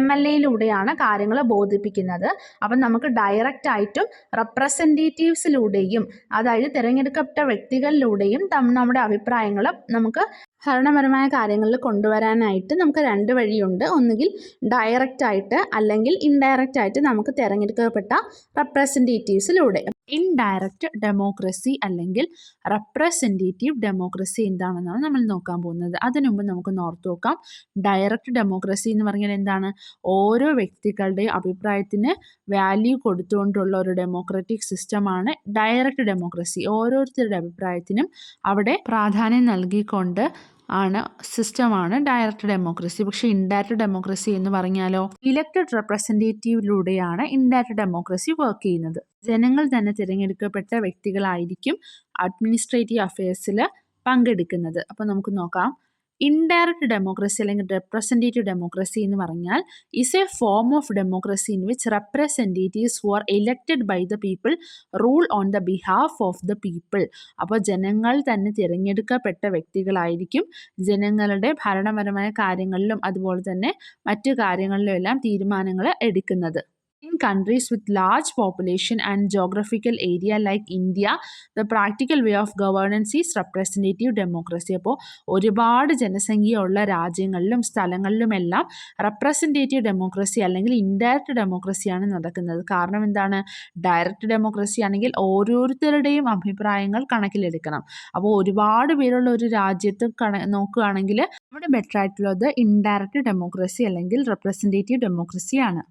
MLAയിലൂടെയാണ് കാര്യങ്ങൾ ബോധിപ്പിക്കുന്നത്. അപ്പം നമുക്ക് ഡയറക്റ്റ് ആയിട്ടും റെപ്രസെൻറ്റേറ്റീവ്സിലൂടെയും അതായത് തിരഞ്ഞെടുക്കപ്പെട്ട വ്യക്തികളിലൂടെയും നമ്മുടെ അഭിപ്രായങ്ങൾ നമുക്ക് ഭരണപരമായ കാര്യങ്ങളിൽ കൊണ്ടുവരാനായിട്ട് നമുക്ക് 2 വഴിയുണ്ട്. ഒന്നുകിൽ ഡയറക്റ്റ് ആയിട്ട് അല്ലെങ്കിൽ ഇൻഡയറക്റ്റ് ആയിട്ട് നമുക്ക് തിരഞ്ഞെടുക്കപ്പെട്ട റെപ്രസെൻറ്റേറ്റീവ്സിലൂടെ. ഇൻഡയറക്റ്റ് ഡെമോക്രസി അല്ലെങ്കിൽ റെപ്രസെൻറ്റേറ്റീവ് ഡെമോക്രസി എന്താണെന്നാണ് നമ്മൾ നോക്കാൻ പോകുന്നത്. അതിനു മുമ്പ് നമുക്ക് ഓർത്ത് നോക്കാം. ഡയറക്റ്റ് ഡെമോക്രസി എന്ന് പറഞ്ഞാൽ എന്താണ്? ഓരോ വ്യക്തികളുടെയും അഭിപ്രായത്തിന് വാല്യൂ കൊടുത്തുകൊണ്ടുള്ള ഒരു ഡെമോക്രാറ്റിക് സിസ്റ്റമാണ് ഡയറക്റ്റ് ഡെമോക്രസി. ഓരോരുത്തരുടെ അഭിപ്രായത്തിനും അവിടെ പ്രാധാന്യം നൽകിക്കൊണ്ട് സിസ്റ്റമാണ് ഡയറക്റ്റ് ഡെമോക്രസി. പക്ഷേ ഇൻഡയറക്റ്റ് ഡെമോക്രസി എന്ന് പറഞ്ഞാലോ ഇലക്റ്റഡ് റെപ്രസെൻറ്റേറ്റീവിലൂടെയാണ് ഇൻഡയറക്റ്റ് ഡെമോക്രസി വർക്ക് ചെയ്യുന്നത്. ജനങ്ങൾ തന്നെ തിരഞ്ഞെടുക്കപ്പെട്ട വ്യക്തികളായിരിക്കും അഡ്മിനിസ്ട്രേറ്റീവ് അഫയേഴ്സിൽ പങ്കെടുക്കുന്നത്. അപ്പോൾ നമുക്ക് നോക്കാം. ഇൻഡയറക്റ്റ് ഡെമോക്രസി അല്ലെങ്കിൽ റെപ്രസെൻറ്റേറ്റീവ് ഡെമോക്രസി എന്ന് പറഞ്ഞാൽ is a form of democracy in which representatives who are elected by the people rule on the behalf of the people. അപ്പോൾ ജനങ്ങൾ തന്നെ തിരഞ്ഞെടുക്കപ്പെട്ട വ്യക്തികളായിരിക്കും ജനങ്ങളുടെ ഭരണപരമായ കാര്യങ്ങളിലും അതുപോലെ തന്നെ മറ്റു കാര്യങ്ങളിലും എല്ലാം തീരുമാനങ്ങൾ എടുക്കുന്നത്. In countries with large population and geographical area like India, the practical way of governance is representative democracy. അപ്പോൾ ഒരുപാട് ജനസംഖ്യയുള്ള രാജ്യങ്ങളിലും സ്ഥലങ്ങളിലുമെല്ലാം റെപ്രസെൻറ്റേറ്റീവ് ഡെമോക്രസി അല്ലെങ്കിൽ ഇൻഡയറക്റ്റ് ഡെമോക്രസിയാണ് നടക്കുന്നത്. കാരണം എന്താണ്? ഡയറക്റ്റ് ഡെമോക്രസി ആണെങ്കിൽ ഓരോരുത്തരുടെയും അഭിപ്രായങ്ങൾ കണക്കിലെടുക്കണം. അപ്പോൾ ഒരുപാട് പേരുള്ള ഒരു രാജ്യത്ത് നോക്കുകയാണെങ്കിൽ അവിടെ ബെറ്റർ ആയിട്ടുള്ളത് ഇൻഡയറക്റ്റ് ഡെമോക്രസി അല്ലെങ്കിൽ റെപ്രസെൻറ്റേറ്റീവ് ഡെമോക്രസിയാണ്.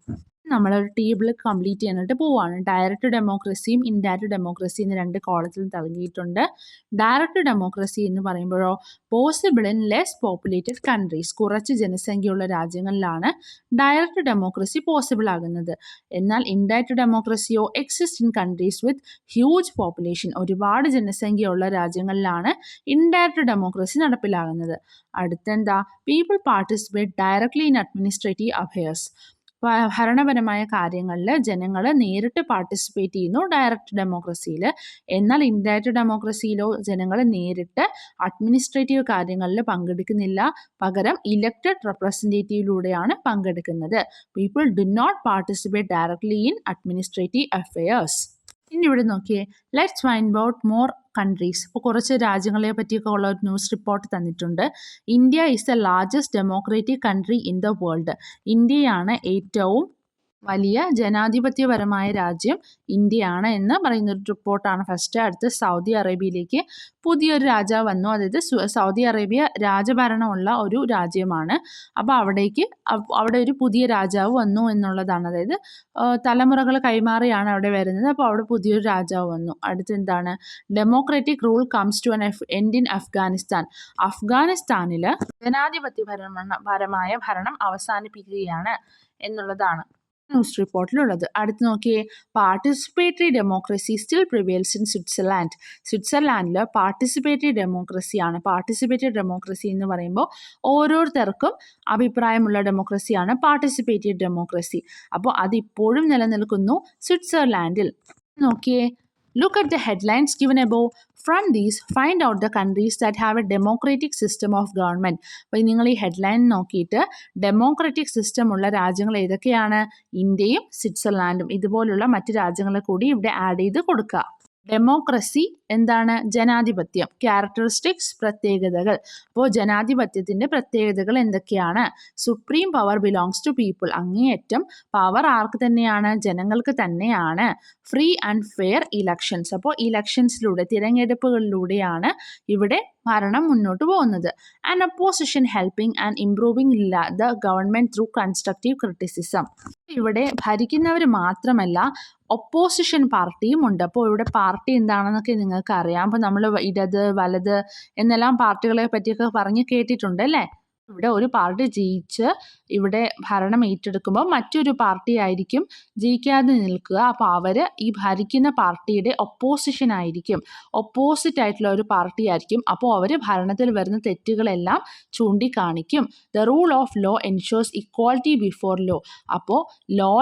നമ്മളൊരു ടേബിൾ കംപ്ലീറ്റ് ചെയ്യാനായിട്ട് പോവുകയാണ്. ഡയറക്റ്റ് ഡെമോക്രസിയും ഇൻഡയറക്റ്റ് ഡെമോക്രസി എന്ന് 2 കോളത്തിൽ നൽകിയിട്ടുണ്ട്. ഡയറക്റ്റ് ഡെമോക്രസി എന്ന് പറയുമ്പോഴോ possible in less populated countries, കുറച്ച് ജനസംഖ്യയുള്ള രാജ്യങ്ങളിലാണ് ഡയറക്റ്റ് ഡെമോക്രസി പോസിബിൾ ആകുന്നത്. എന്നാൽ ഇൻഡയറക്റ്റ് ഡെമോക്രസിയോ exist in countries with huge population, ഒരുപാട് ജനസംഖ്യയുള്ള രാജ്യങ്ങളിലാണ് ഇൻഡയറക്റ്റ് ഡെമോക്രസി നടപ്പിലാകുന്നത്. അടുത്തെന്താ, people participate directly in administrative affairs, ഭരണപരമായ കാര്യങ്ങളിൽ ജനങ്ങൾ നേരിട്ട് പാർട്ടിസിപ്പേറ്റ് ചെയ്യുന്നു ഡയറക്റ്റ് ഡെമോക്രസിയിൽ. എന്നാൽ ഇൻഡയറക്റ്റ് ഡെമോക്രസിയിലോ ജനങ്ങൾ നേരിട്ട് അഡ്മിനിസ്ട്രേറ്റീവ് കാര്യങ്ങളിൽ പങ്കെടുക്കുന്നില്ല, പകരം ഇലക്റ്റഡ് റെപ്രസെൻറ്റേറ്റീവിലൂടെയാണ് പങ്കെടുക്കുന്നത്. People do not participate directly in administrative affairs. ഇനി ഇവിടെ നോക്കിയേ, let's find out more countries. ഇപ്പോൾ കുറച്ച് രാജ്യങ്ങളെ പറ്റിയൊക്കെ ഉള്ള ഒരു ന്യൂസ് റിപ്പോർട്ട് തന്നിട്ടുണ്ട്. India is the largest democratic country in the world. ഇന്ത്യയാണ് ഏറ്റവും വലിയ ജനാധിപത്യപരമായ രാജ്യം ഇന്ത്യയാണ് എന്ന് പറയുന്നൊരു റിപ്പോർട്ടാണ് ഫസ്റ്റ്. അടുത്ത് സൗദി അറേബ്യയിലേക്ക് പുതിയൊരു രാജാവ് വന്നു, അതായത് സൗദി അറേബ്യ രാജഭരണമുള്ള ഒരു രാജ്യമാണ്. അപ്പോൾ അവിടെ ഒരു പുതിയ രാജാവ് വന്നു എന്നുള്ളതാണ്, അതായത് തലമുറകൾ കൈമാറിയാണ് അവിടെ വരുന്നത്. അപ്പോൾ അവിടെ പുതിയൊരു രാജാവ് വന്നു. അടുത്തെന്താണ്, democratic rule comes to end in Afghanistan. അഫ്ഗാനിസ്ഥാനിൽ ജനാധിപത്യപരമായ ഭരണം അവസാനിപ്പിക്കുകയാണ് എന്നുള്ളതാണ് ന്യൂസ് റിപ്പോർട്ടിലുള്ളത്. അടുത്ത് നോക്കിയേ, participatory democracy still prevails in Switzerland. സ്വിറ്റ്സർലാൻഡിൽ പാർട്ടിസിപ്പേറ്ററി ഡെമോക്രസിയാണ്. പാർട്ടിസിപ്പേറ്ററി ഡെമോക്രസി എന്ന് പറയുമ്പോൾ ഓരോരുത്തർക്കും അഭിപ്രായമുള്ള ഡെമോക്രസിയാണ് പാർട്ടിസിപ്പേറ്ററി ഡെമോക്രസി. അപ്പോൾ അതിപ്പോഴും നിലനിൽക്കുന്നു സ്വിറ്റ്സർലാൻഡിൽ. നോക്കിയേ, look at the headlines given above. From these, find out the countries that have a democratic system of government. അപ്പോൾ നിങ്ങൾ ഈ ഹെഡ്ലൈൻ നോക്കിയിട്ട് ഡെമോക്രാറ്റിക് സിസ്റ്റം ഉള്ള രാജ്യങ്ങൾ ഏതൊക്കെയാണ്? ഇന്ത്യയും സ്വിറ്റ്സർലാൻഡും. ഇതുപോലുള്ള മറ്റ് രാജ്യങ്ങളെ കൂടി ഇവിടെ ആഡ് ചെയ്ത് കൊടുക്കുക. ഡെമോക്രസി എന്താണ്? ജനാധിപത്യം. ക്യാരക്ടറിസ്റ്റിക്സ്, പ്രത്യേകതകൾ. അപ്പോൾ ജനാധിപത്യത്തിൻ്റെ പ്രത്യേകതകൾ എന്തൊക്കെയാണ്? Supreme power belongs to people. അങ്ങേയറ്റം പവർ ആർക്ക് തന്നെയാണ്? ജനങ്ങൾക്ക് തന്നെയാണ്. Free and fair elections. അപ്പോൾ ഇലക്ഷൻസിലൂടെ, തിരഞ്ഞെടുപ്പുകളിലൂടെയാണ് ഇവിടെ ഭരണം മുന്നോട്ട് പോകുന്നത്. And opposition helping and improving the government through constructive criticism. ഇവിടെ ഭരിക്കുന്നവർ മാത്രമല്ല, ഒപ്പോസിഷൻ പാർട്ടിയും ഉണ്ട്. അപ്പോൾ ഇവിടെ പാർട്ടി എന്താണെന്നൊക്കെ നിങ്ങൾക്ക് അറിയാം. അപ്പോൾ നമ്മൾ ഇടത് വലത് എന്നെല്ലാം പാർട്ടികളെ പറ്റിയൊക്കെ പറഞ്ഞ് കേട്ടിട്ടുണ്ട് അല്ലേ? ഇവിടെ ഒരു പാർട്ടി ജയിച്ച് ഇവിടെ ഭരണം ഏറ്റെടുക്കുമ്പോൾ മറ്റൊരു പാർട്ടി ആയിരിക്കും ജയിക്കാതെ നിൽക്കുക. അപ്പോൾ അവർ ഈ ഭരിക്കുന്ന പാർട്ടിയുടെ ഒപ്പോസിഷൻ ആയിരിക്കും, ഒപ്പോസിറ്റ് ആയിട്ടുള്ള ഒരു പാർട്ടി ആയിരിക്കും. അപ്പോൾ അവർ ഭരണത്തിൽ വരുന്ന തെറ്റുകളെല്ലാം ചൂണ്ടിക്കാണിക്കും. The rule of law ensures equality before law. അപ്പോൾ ലോ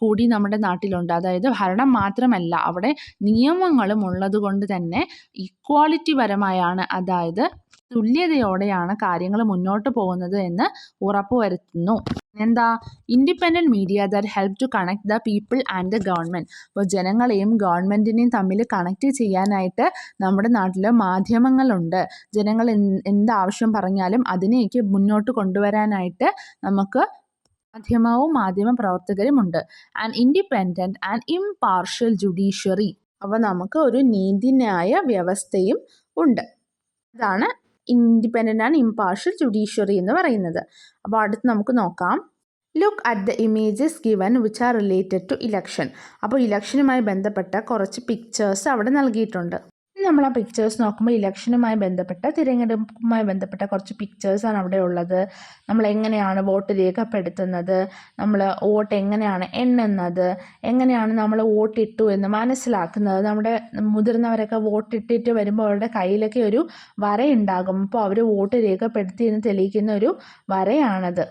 കൂടി നമ്മുടെ നാട്ടിലുണ്ട്. അതായത് ഭരണം മാത്രമല്ല, അവിടെ നിയമങ്ങളും ഉള്ളത് കൊണ്ട് തന്നെ ഇക്വാലിറ്റി പരമായാണ്, അതായത് തുല്യതയോടെയാണ് കാര്യങ്ങൾ മുന്നോട്ട് പോകുന്നത് എന്ന് ഉറപ്പുവരുത്തുന്നു. എന്താ? Independent media that help to connect the people and the government. അപ്പോൾ ജനങ്ങളെയും ഗവൺമെൻറ്റിനെയും തമ്മിൽ കണക്ട് ചെയ്യാനായിട്ട് നമ്മുടെ നാട്ടിൽ മാധ്യമങ്ങളുണ്ട്. ജനങ്ങൾ എന്താവശ്യം പറഞ്ഞാലും അതിനെയൊക്കെ മുന്നോട്ട് കൊണ്ടുവരാനായിട്ട് നമുക്ക് മാധ്യമ പ്രവർത്തകരുമുണ്ട്. And independent and impartial judiciary. അപ്പോൾ നമുക്ക് ഒരു നീതിന്യായ വ്യവസ്ഥയും ഉണ്ട്. ഇതാണ് ഇൻഡിപെൻഡൻ്റ് ആൻഡ് ഇംപാർഷ്യൽ ജുഡീഷ്യറി എന്ന് പറയുന്നത്. അപ്പോൾ അടുത്ത് നമുക്ക് നോക്കാം. Look at the images given which are related to election. അപ്പോൾ ഇലക്ഷനുമായി ബന്ധപ്പെട്ട കുറച്ച് പിക്ചേഴ്സ് അവിടെ നൽകിയിട്ടുണ്ട്. നമ്മൾ ആ പിക്ചേഴ്സ് നോക്കുമ്പോൾ ഇലക്ഷനുമായി ബന്ധപ്പെട്ട, തിരഞ്ഞെടുപ്പുമായി ബന്ധപ്പെട്ട കുറച്ച് പിക്ചേഴ്സാണ് അവിടെ ഉള്ളത്. നമ്മൾ എങ്ങനെയാണ് വോട്ട് രേഖപ്പെടുത്തുന്നത്, നമ്മൾ വോട്ട് എങ്ങനെയാണ് എണ്ണുന്നത്, എങ്ങനെയാണ് നമ്മൾ വോട്ടിട്ടു എന്ന് മനസ്സിലാക്കുന്നത്. നമ്മുടെ മുതിർന്നവരൊക്കെ വോട്ടിട്ടിട്ട് വരുമ്പോൾ അവരുടെ കയ്യിലൊക്കെ ഒരു വരയുണ്ടാകും. അപ്പോൾ അവർ വോട്ട് രേഖപ്പെടുത്തി എന്ന് തെളിയിക്കുന്ന ഒരു വരയാണത്.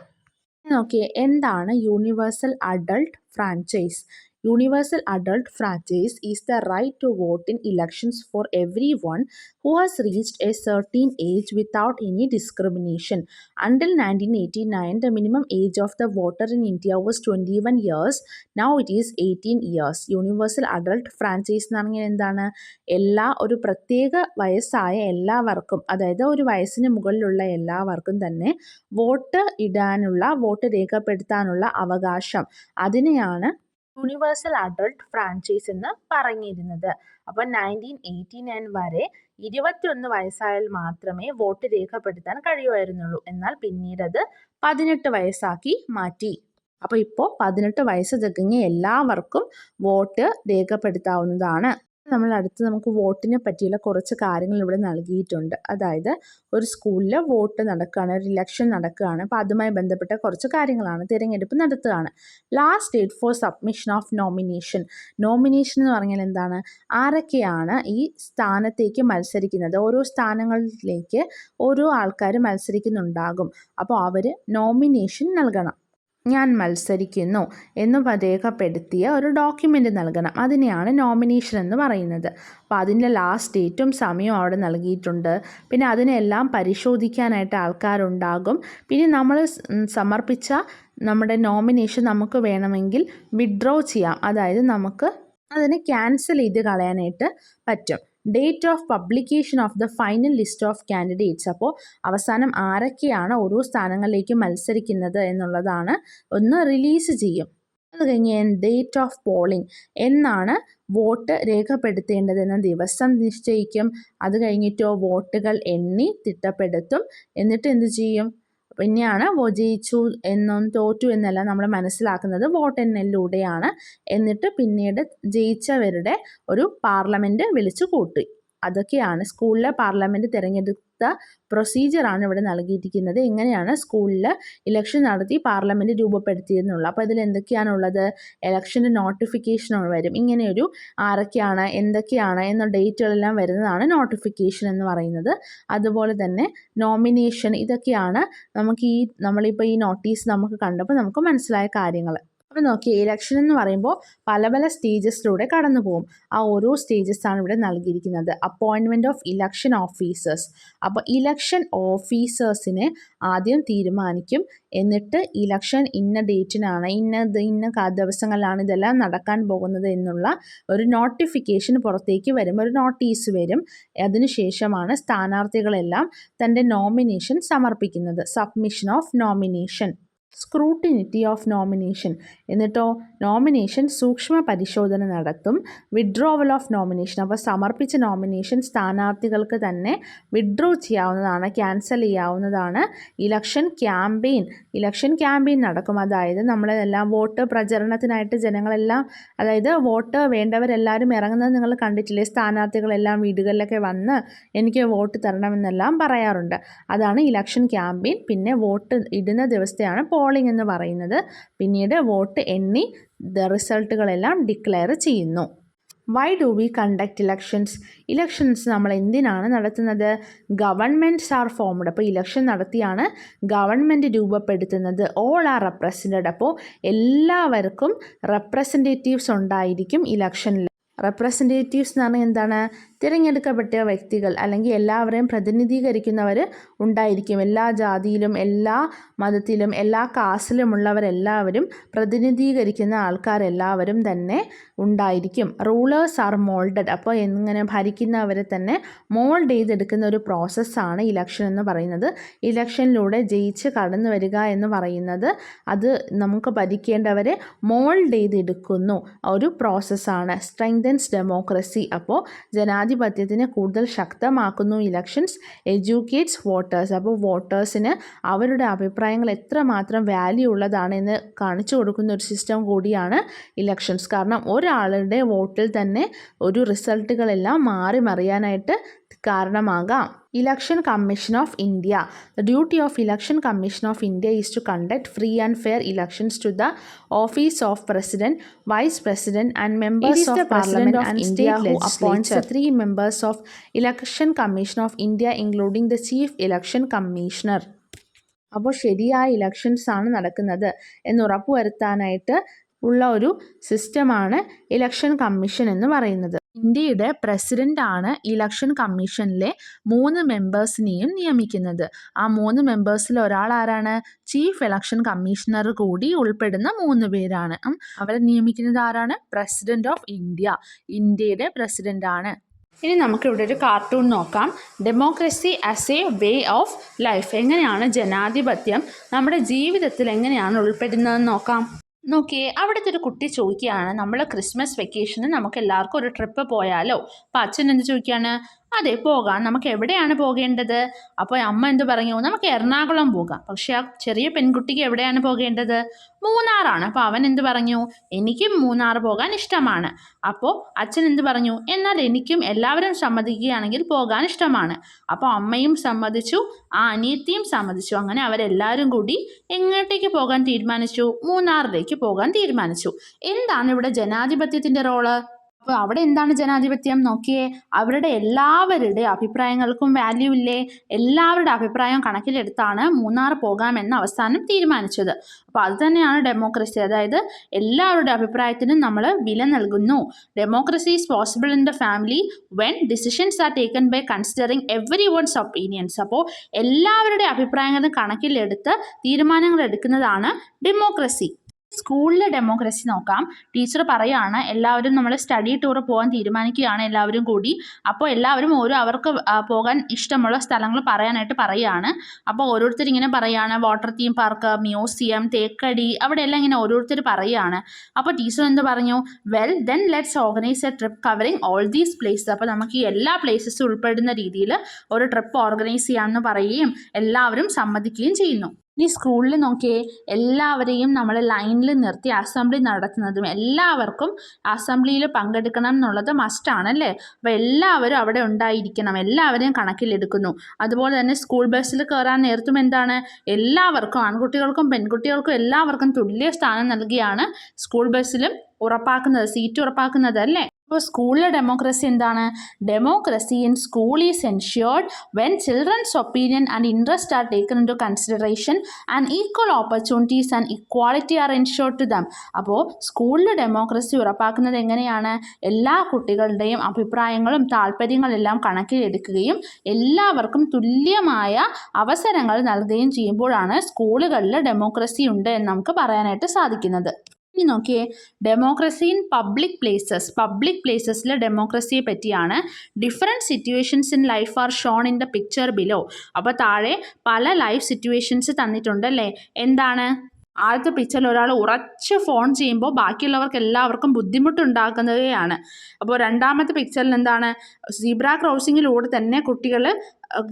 നോക്കിയേ, എന്താണ് universal adult franchise? Universal adult franchise is the right to vote in elections for everyone who has reached a certain age without any discrimination. Until 1989, the minimum age of the voter in India was 21 years. Now it is 18 years. Universal adult franchise എന്ന് പറഞ്ഞാൽ എന്താണ്? ഒരു പ്രത്യേക വയസ്സായ എല്ലാവർക്കും, അതായത് ഒരു വയസ്സിന് മുകളിലുള്ള എല്ലാവർക്കും തന്നെ വോട്ട് ഇടാനുള്ള, വോട്ട് രേഖപ്പെടുത്താനുള്ള അവകാശം, അതിനെയാണ് യൂണിവേഴ്സൽ അഡൾട്ട് ഫ്രാഞ്ചൈസ് എന്ന് പറഞ്ഞിരുന്നത്. അപ്പോൾ 1989 വരെ 21 വയസ്സായാൽ മാത്രമേ വോട്ട് രേഖപ്പെടുത്താൻ കഴിയുമായിരുന്നുള്ളൂ. എന്നാൽ പിന്നീട് അത് 18 വയസ്സാക്കി മാറ്റി. അപ്പോൾ ഇപ്പോൾ 18 വയസ്സ് തികഞ്ഞ എല്ലാവർക്കും വോട്ട് രേഖപ്പെടുത്താവുന്നതാണ്. നമ്മൾ അടുത്ത് നമുക്ക് വോട്ടിനെ പറ്റിയുള്ള കുറച്ച് കാര്യങ്ങൾ ഇവിടെ നൽകിയിട്ടുണ്ട്. അതായത് ഒരു സ്കൂളിൽ വോട്ട് നടക്കുകയാണ്, ഒരു ഇലക്ഷൻ നടക്കുകയാണ്. അപ്പോൾ അതുമായി ബന്ധപ്പെട്ട കുറച്ച് കാര്യങ്ങളാണ്. തിരഞ്ഞെടുപ്പ് നടത്തുകയാണ്. Last date for submission of nomination. Nomination എന്ന് പറഞ്ഞാൽ എന്താണ്? ആരൊക്കെയാണ് ഈ സ്ഥാനത്തേക്ക് മത്സരിക്കുന്നത്? ഓരോ സ്ഥാനങ്ങളിലേക്ക് ഓരോ ആൾക്കാർ മത്സരിക്കുന്നുണ്ടാകും. അപ്പോൾ അവർ നോമിനേഷൻ നൽകണം. ഞാൻ മത്സരിക്കുന്നു എന്ന് രേഖപ്പെടുത്തിയ ഒരു ഡോക്യുമെൻ്റ് നൽകണം. അതിനെയാണ് നോമിനേഷൻ എന്ന് പറയുന്നത്. അപ്പോൾ അതിൻ്റെ ലാസ്റ്റ് ഡേറ്റും സമയവും അവിടെ നൽകിയിട്ടുണ്ട്. പിന്നെ അതിനെല്ലാം പരിശോധിക്കാനായിട്ട് ആൾക്കാരുണ്ടാകും. പിന്നെ നമ്മൾ സമർപ്പിച്ച നമ്മുടെ നോമിനേഷൻ നമുക്ക് വേണമെങ്കിൽ വിഡ്രോ ചെയ്യാം. അതായത് നമുക്ക് അതിനെ ക്യാൻസൽ ചെയ്ത് കളയാനായിട്ട് പറ്റും. Date of publication of the final list of candidates. അപ്പോൾ അവസാനം ആരൊക്കെയാണ് ഓരോ സ്ഥാനങ്ങളിലേക്ക് മത്സരിക്കുന്നത് എന്നുള്ളതാണ് ഒന്ന് റിലീസ് ചെയ്യും. അത് കഴിഞ്ഞ് ഡേറ്റ് ഓഫ് പോളിംഗ്, എന്നാണ് വോട്ട് രേഖപ്പെടുത്തേണ്ടതെന്ന ദിവസം നിശ്ചയിക്കും. അത് കഴിഞ്ഞിട്ടോ വോട്ടുകൾ എണ്ണി തിട്ടപ്പെടുത്തും. എന്നിട്ട് എന്ത് ചെയ്യും? പിന്നെയാണ് ജയിച്ചു എന്നും തോറ്റു എന്നെല്ലാം നമ്മൾ മനസ്സിലാക്കുന്നത് വോട്ടെണ്ണലിലൂടെയാണ്. എന്നിട്ട് പിന്നീട് ജയിച്ചവരുടെ ഒരു പാർലമെൻറ്റ് വിളിച്ചു കൂട്ടി. അതൊക്കെയാണ് സ്കൂളിലെ പാർലമെൻറ്റ് തിരഞ്ഞെടുത്ത പ്രൊസീജിയറാണ് ഇവിടെ നൽകിയിരിക്കുന്നത്. എങ്ങനെയാണ് സ്കൂളിൽ ഇലക്ഷൻ നടത്തി പാർലമെൻറ്റ് രൂപപ്പെടുത്തിയെന്നുള്ള. അപ്പോൾ ഇതിൽ എന്തൊക്കെയാണുള്ളത്? ഇലക്ഷൻ്റെ നോട്ടിഫിക്കേഷൻ വരും. ഇങ്ങനെയൊരു ആരൊക്കെയാണ് എന്തൊക്കെയാണ് എന്ന ഡേറ്റുകളെല്ലാം വരുന്നതാണ് നോട്ടിഫിക്കേഷൻ എന്ന് പറയുന്നത്. അതുപോലെ തന്നെ നോമിനേഷൻ, ഇതൊക്കെയാണ് നമ്മളിപ്പോൾ ഈ നോട്ടീസ് നമുക്ക് കണ്ടപ്പോൾ നമുക്ക് മനസ്സിലായ കാര്യങ്ങൾ. അപ്പോൾ നോക്കി, ഇലക്ഷൻ എന്ന് പറയുമ്പോൾ പല പല സ്റ്റേജസിലൂടെ കടന്നു പോകും. ആ ഓരോ സ്റ്റേജസാണ് ഇവിടെ നൽകിയിരിക്കുന്നത്. Appointment of election officers. അപ്പോൾ ഇലക്ഷൻ ഓഫീസേഴ്സിനെ ആദ്യം തീരുമാനിക്കും. എന്നിട്ട് ഇലക്ഷൻ ഇന്ന ഡേറ്റിനാണ്, ഇന്ന ദിവസങ്ങളിലാണ് ഇതെല്ലാം നടക്കാൻ പോകുന്നത് എന്നുള്ള ഒരു നോട്ടിഫിക്കേഷൻ പുറത്തേക്ക് വരും, ഒരു നോട്ടീസ് വരും. അതിനുശേഷമാണ് സ്ഥാനാർത്ഥികളെല്ലാം തൻ്റെ നോമിനേഷൻ സമർപ്പിക്കുന്നത്. Submission of nomination. Scrutiny of nomination. എന്നിട്ടോ നോമിനേഷൻ സൂക്ഷ്മ പരിശോധന നടത്തും. Withdrawal of nomination. അപ്പോൾ സമർപ്പിച്ച നോമിനേഷൻ സ്ഥാനാർത്ഥികൾക്ക് തന്നെ വിഡ്രോ ചെയ്യാവുന്നതാണ്, ക്യാൻസൽ ചെയ്യാവുന്നതാണ്. ഇലക്ഷൻ ക്യാമ്പയിൻ നടക്കും. അതായത് നമ്മളെല്ലാം വോട്ട് പ്രചരണത്തിനായിട്ട് ജനങ്ങളെല്ലാം, അതായത് വോട്ട് വേണ്ടവരെല്ലാവരും ഇറങ്ങുന്നത് നിങ്ങൾ കണ്ടിട്ടില്ലേ? സ്ഥാനാർത്ഥികളെല്ലാം വീടുകളിലൊക്കെ വന്ന് എനിക്ക് വോട്ട് തരണമെന്നെല്ലാം പറയാറുണ്ട്. അതാണ് ഇലക്ഷൻ ക്യാമ്പയിൻ. പിന്നെ വോട്ട് ഇടുന്ന ദിവസത്തെയാണ് പോളിംഗ് എന്ന് പറയുന്നത്. പിന്നീട് വോട്ട് എണ്ണി റിസൾട്ടുകളെല്ലാം ഡിക്ലെയർ ചെയ്യുന്നു. Why do we conduct elections നമ്മൾ എന്തിനാണ് നടത്തുന്നത്? Governments are formed. അപ്പോൾ ഇലക്ഷൻ നടത്തിയാണ് ഗവൺമെൻറ് രൂപപ്പെടുത്തുന്നത്. All are represented. അപ്പോൾ എല്ലാവർക്കും റെപ്രസെൻറ്റേറ്റീവ്സ് ഉണ്ടായിരിക്കും ഇലക്ഷനിൽ. റെപ്രസെൻറ്റേറ്റീവ്സ് എന്ന് പറഞ്ഞാൽ എന്താണ്? തിരഞ്ഞെടുക്കപ്പെട്ട വ്യക്തികൾ അല്ലെങ്കിൽ എല്ലാവരെയും പ്രതിനിധീകരിക്കുന്നവർ ഉണ്ടായിരിക്കും. എല്ലാ ജാതിയിലും എല്ലാ മതത്തിലും എല്ലാ കാസ്റ്റിലുമുള്ളവരെല്ലാവരും പ്രതിനിധീകരിക്കുന്ന ആൾക്കാരെല്ലാവരും തന്നെ ഉണ്ടായിരിക്കും. Rulers are moulded. അപ്പോൾ എങ്ങനെ ഭരിക്കുന്നവരെ തന്നെ മോൾഡ് ചെയ്തെടുക്കുന്ന ഒരു പ്രോസസ്സാണ് ഇലക്ഷൻ എന്ന് പറയുന്നത്. ഇലക്ഷനിലൂടെ ജയിച്ച് കടന്നു വരിക എന്ന് പറയുന്നത് അത് നമുക്ക് ഭരിക്കേണ്ടവരെ മോൾഡ് ചെയ്തെടുക്കുന്നു ഒരു പ്രോസസ്സാണ്. Strengthens democracy. അപ്പോൾ ജനാധിപത്യത്തിനെ കൂടുതൽ ശക്തമാക്കുന്നു ഇലക്ഷൻസ്. Educates voters. അപ്പോൾ വോട്ടേഴ്സിന് അവരുടെ അഭിപ്രായങ്ങൾ എത്രമാത്രം വാല്യൂ ഉള്ളതാണെന്ന് കാണിച്ചു കൊടുക്കുന്ന ഒരു സിസ്റ്റം കൂടിയാണ് ഇലക്ഷൻസ്. കാരണം ഒരാളുടെ വോട്ടിൽ തന്നെ ഒരു റിസൾട്ടുകളെല്ലാം മാറി മറിയാനായിട്ട് കാരണമാകാം. Election commission of India. The duty of Election Commission of India is to conduct free and fair elections to the office of President, Vice President and members of Parliament and State Legislature. Who appoints the 3 members of Election Commission of India including the Chief Election Commissioner. അപ്പോൾ ശരിയായ elections ആണ് നടക്കുന്നത് എന്ന് ഉറപ്പുവരുത്താനായിട്ട് ഉള്ള ഒരു സിസ്റ്റമാണ് election commission എന്ന് പറയുന്നത്. ഇന്ത്യയുടെ പ്രസിഡൻ്റാണ് ഇലക്ഷൻ കമ്മീഷനിലെ 3 മെമ്പേഴ്സിനെയും നിയമിക്കുന്നത്. ആ 3 മെമ്പേഴ്സിൽ ഒരാൾ ആരാണ്? ചീഫ് ഇലക്ഷൻ കമ്മീഷണർ കൂടി ഉൾപ്പെടുന്ന 3 പേരാണ്. അവരെ നിയമിക്കുന്നത് ആരാണ്? President of India. ഇന്ത്യയുടെ പ്രസിഡൻ്റാണ്. ഇനി നമുക്കിവിടെ ഒരു കാർട്ടൂൺ നോക്കാം. Democracy as a way of life. എങ്ങനെയാണ് ജനാധിപത്യം നമ്മുടെ ജീവിതത്തിൽ എങ്ങനെയാണ് ഉൾപ്പെടുന്നതെന്ന് നോക്കാം. നോക്കിയേ, അവിടുത്തെ ഒരു കുട്ടി ചോദിക്കുകയാണ്, നമ്മൾ ക്രിസ്മസ് വെക്കേഷന് നമുക്ക് എല്ലാവർക്കും ഒരു ട്രിപ്പ് പോയാലോ? അപ്പം അച്ഛൻ എന്ത് ചോദിക്കുകയാണ്? അതെ, പോകാം. നമുക്ക് എവിടെയാണ് പോകേണ്ടത്? അപ്പോൾ അമ്മ എന്ത് പറഞ്ഞു? നമുക്ക് എറണാകുളം പോകാം. പക്ഷെ ആ ചെറിയ പെൺകുട്ടിക്ക് എവിടെയാണ് പോകേണ്ടത്? മൂന്നാറാണ്. അപ്പോൾ അവൻ എന്ത് പറഞ്ഞു? എനിക്കും മൂന്നാർ പോകാൻ ഇഷ്ടമാണ്. അപ്പോൾ അച്ഛൻ എന്ത് പറഞ്ഞു? എന്നാൽ എനിക്കും എല്ലാവരും സമ്മതിക്കുകയാണെങ്കിൽ പോകാൻ ഇഷ്ടമാണ്. അപ്പോൾ അമ്മയും സമ്മതിച്ചു, ആ അനിയത്തിയും സമ്മതിച്ചു. അങ്ങനെ അവരെല്ലാവരും കൂടി എങ്ങോട്ടേക്ക് പോകാൻ തീരുമാനിച്ചു? മൂന്നാറിലേക്ക് പോകാൻ തീരുമാനിച്ചു. എന്താണ് ഇവിടെ ജനാധിപത്യത്തിൻ്റെ റോള്? അപ്പോൾ അവിടെ എന്താണ് ജനാധിപത്യം? നോക്കിയേ, അവരുടെ എല്ലാവരുടെ അഭിപ്രായങ്ങൾക്കും വാല്യൂ ഇല്ലേ? എല്ലാവരുടെ അഭിപ്രായം കണക്കിലെടുത്താണ് മൂന്നാർ പോകാമെന്ന് അവസാനം തീരുമാനിച്ചത്. അപ്പോൾ അത് തന്നെയാണ് ഡെമോക്രസി. അതായത് എല്ലാവരുടെ അഭിപ്രായത്തിനും നമ്മൾ വില നൽകുന്നു. Democracy is possible in the family when decisions are taken by considering everyone's opinions. അപ്പോൾ എല്ലാവരുടെ അഭിപ്രായങ്ങളും കണക്കിലെടുത്ത് തീരുമാനങ്ങൾ എടുക്കുന്നതാണ് ഡെമോക്രസി. സ്കൂളിലെ ഡെമോക്രസി നോക്കാം. ടീച്ചർ പറയുകയാണ്, എല്ലാവരും നമ്മൾ സ്റ്റഡി ടൂർ പോകാൻ തീരുമാനിക്കുകയാണ് എല്ലാവരും കൂടി. അപ്പോൾ എല്ലാവരും അവർക്ക് പോകാൻ ഇഷ്ടമുള്ള സ്ഥലങ്ങൾ പറയാനായിട്ട് പറയുകയാണ്. അപ്പോൾ ഓരോരുത്തർ ഇങ്ങനെ പറയുകയാണ്, water theme park, museum, Thekkady, അവിടെ എല്ലാം ഇങ്ങനെ ഓരോരുത്തർ പറയുകയാണ്. അപ്പോൾ ടീച്ചർ എന്ത് പറഞ്ഞു? Well then let's organise A trip covering all these places. അപ്പോൾ നമുക്ക് ഈ എല്ലാ പ്ലേസസും ഉൾപ്പെടുന്ന രീതിയിൽ ഒരു ട്രിപ്പ് ഓർഗനൈസ് ചെയ്യാമെന്ന് പറയുകയും എല്ലാവരും സമ്മതിക്കുകയും ചെയ്യുന്നു. ഈ സ്കൂളിൽ നോക്കിയേ, എല്ലാവരെയും നമ്മൾ ലൈനിൽ നിർത്തി അസംബ്ലി നടത്തുന്നതും എല്ലാവർക്കും അസംബ്ലിയിൽ പങ്കെടുക്കണം എന്നുള്ളത് മസ്റ്റാണല്ലേ. അപ്പോൾ എല്ലാവരും അവിടെ ഉണ്ടായിരിക്കണം, എല്ലാവരെയും കണക്കിലെടുക്കുന്നു. അതുപോലെ തന്നെ സ്കൂൾ ബസ്സിൽ കയറാൻ നേരത്തും എന്താണ്, എല്ലാവർക്കും ആൺകുട്ടികൾക്കും പെൺകുട്ടികൾക്കും എല്ലാവർക്കും തുല്യ സ്ഥാനം നൽകിയാണ് സ്കൂൾ ബസ്സിലും ഉറപ്പാക്കുന്നത്, സീറ്റ് ഉറപ്പാക്കുന്നത് അല്ലേ. അപ്പോൾ സ്കൂളിലെ ഡെമോക്രസി എന്താണ്? Democracy in school is ensured when children's opinion and interest are taken in to consideration and equal opportunities and equality are ensured to them. അപ്പോൾ സ്കൂളിലെ ഡെമോക്രസി ഉറപ്പാക്കുന്നത് എങ്ങനെയാണ്? എല്ലാ കുട്ടികളുടെയും അഭിപ്രായങ്ങളും താല്പര്യങ്ങളെല്ലാം കണക്കിലെടുക്കുകയും എല്ലാവർക്കും തുല്യമായ അവസരങ്ങൾ നൽകുകയും ചെയ്യുമ്പോഴാണ് സ്കൂളുകളിൽ ഡെമോക്രസി ഉണ്ട് എന്ന് നമുക്ക് പറയാനായിട്ട് സാധിക്കുന്നത്. ഇനി നോക്കിയേ, ഡെമോക്രസി ഇൻ പബ്ലിക് പ്ലേസസിലെ ഡെമോക്രസിയെ പറ്റിയാണ്. Different situations in life are shown in the picture below. അപ്പോൾ താഴെ പല ലൈഫ് സിറ്റുവേഷൻസ് തന്നിട്ടുണ്ടല്ലേ. എന്താണ്? ആദ്യത്തെ പിക്ചറിൽ ഒരാൾ ഉറച്ച് ഫോൺ ചെയ്യുമ്പോൾ ബാക്കിയുള്ളവർക്ക് എല്ലാവർക്കും ബുദ്ധിമുട്ടുണ്ടാക്കുന്നതാണ്. അപ്പോൾ രണ്ടാമത്തെ പിക്ചറിൽ എന്താണ്? സീബ്ര ക്രോസിങ്ങിലൂടെ തന്നെ കുട്ടികൾ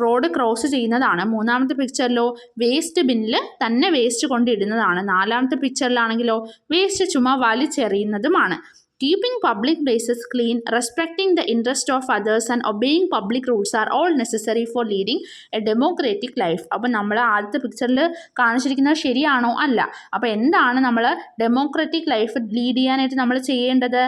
റോഡ് ക്രോസ് ചെയ്യുന്നതാണ്. മൂന്നാമത്തെ പിക്ചറിലോ വേസ്റ്റ് ബിന്നിൽ തന്നെ വേസ്റ്റ് കൊണ്ടിടുന്നതാണ്. നാലാമത്തെ പിക്ചറിലാണെങ്കിലോ വേസ്റ്റ് ചുമ്മാ വലിച്ചെറിയുന്നതുമാണ്. Keeping public places clean, respecting the interest of others and obeying public rules are all necessary for leading a democratic life. അപ്പോൾ നമ്മൾ ആദ്യത്തെ പിക്ചറിൽ കാണിച്ചിരിക്കുന്നത് ശരിയാണോ? അല്ല. അപ്പോൾ എന്താണ് നമ്മൾ ഡെമോക്രാറ്റിക് ലൈഫ് ലീഡ് ചെയ്യാനായിട്ട് നമ്മൾ ചെയ്യേണ്ടത്?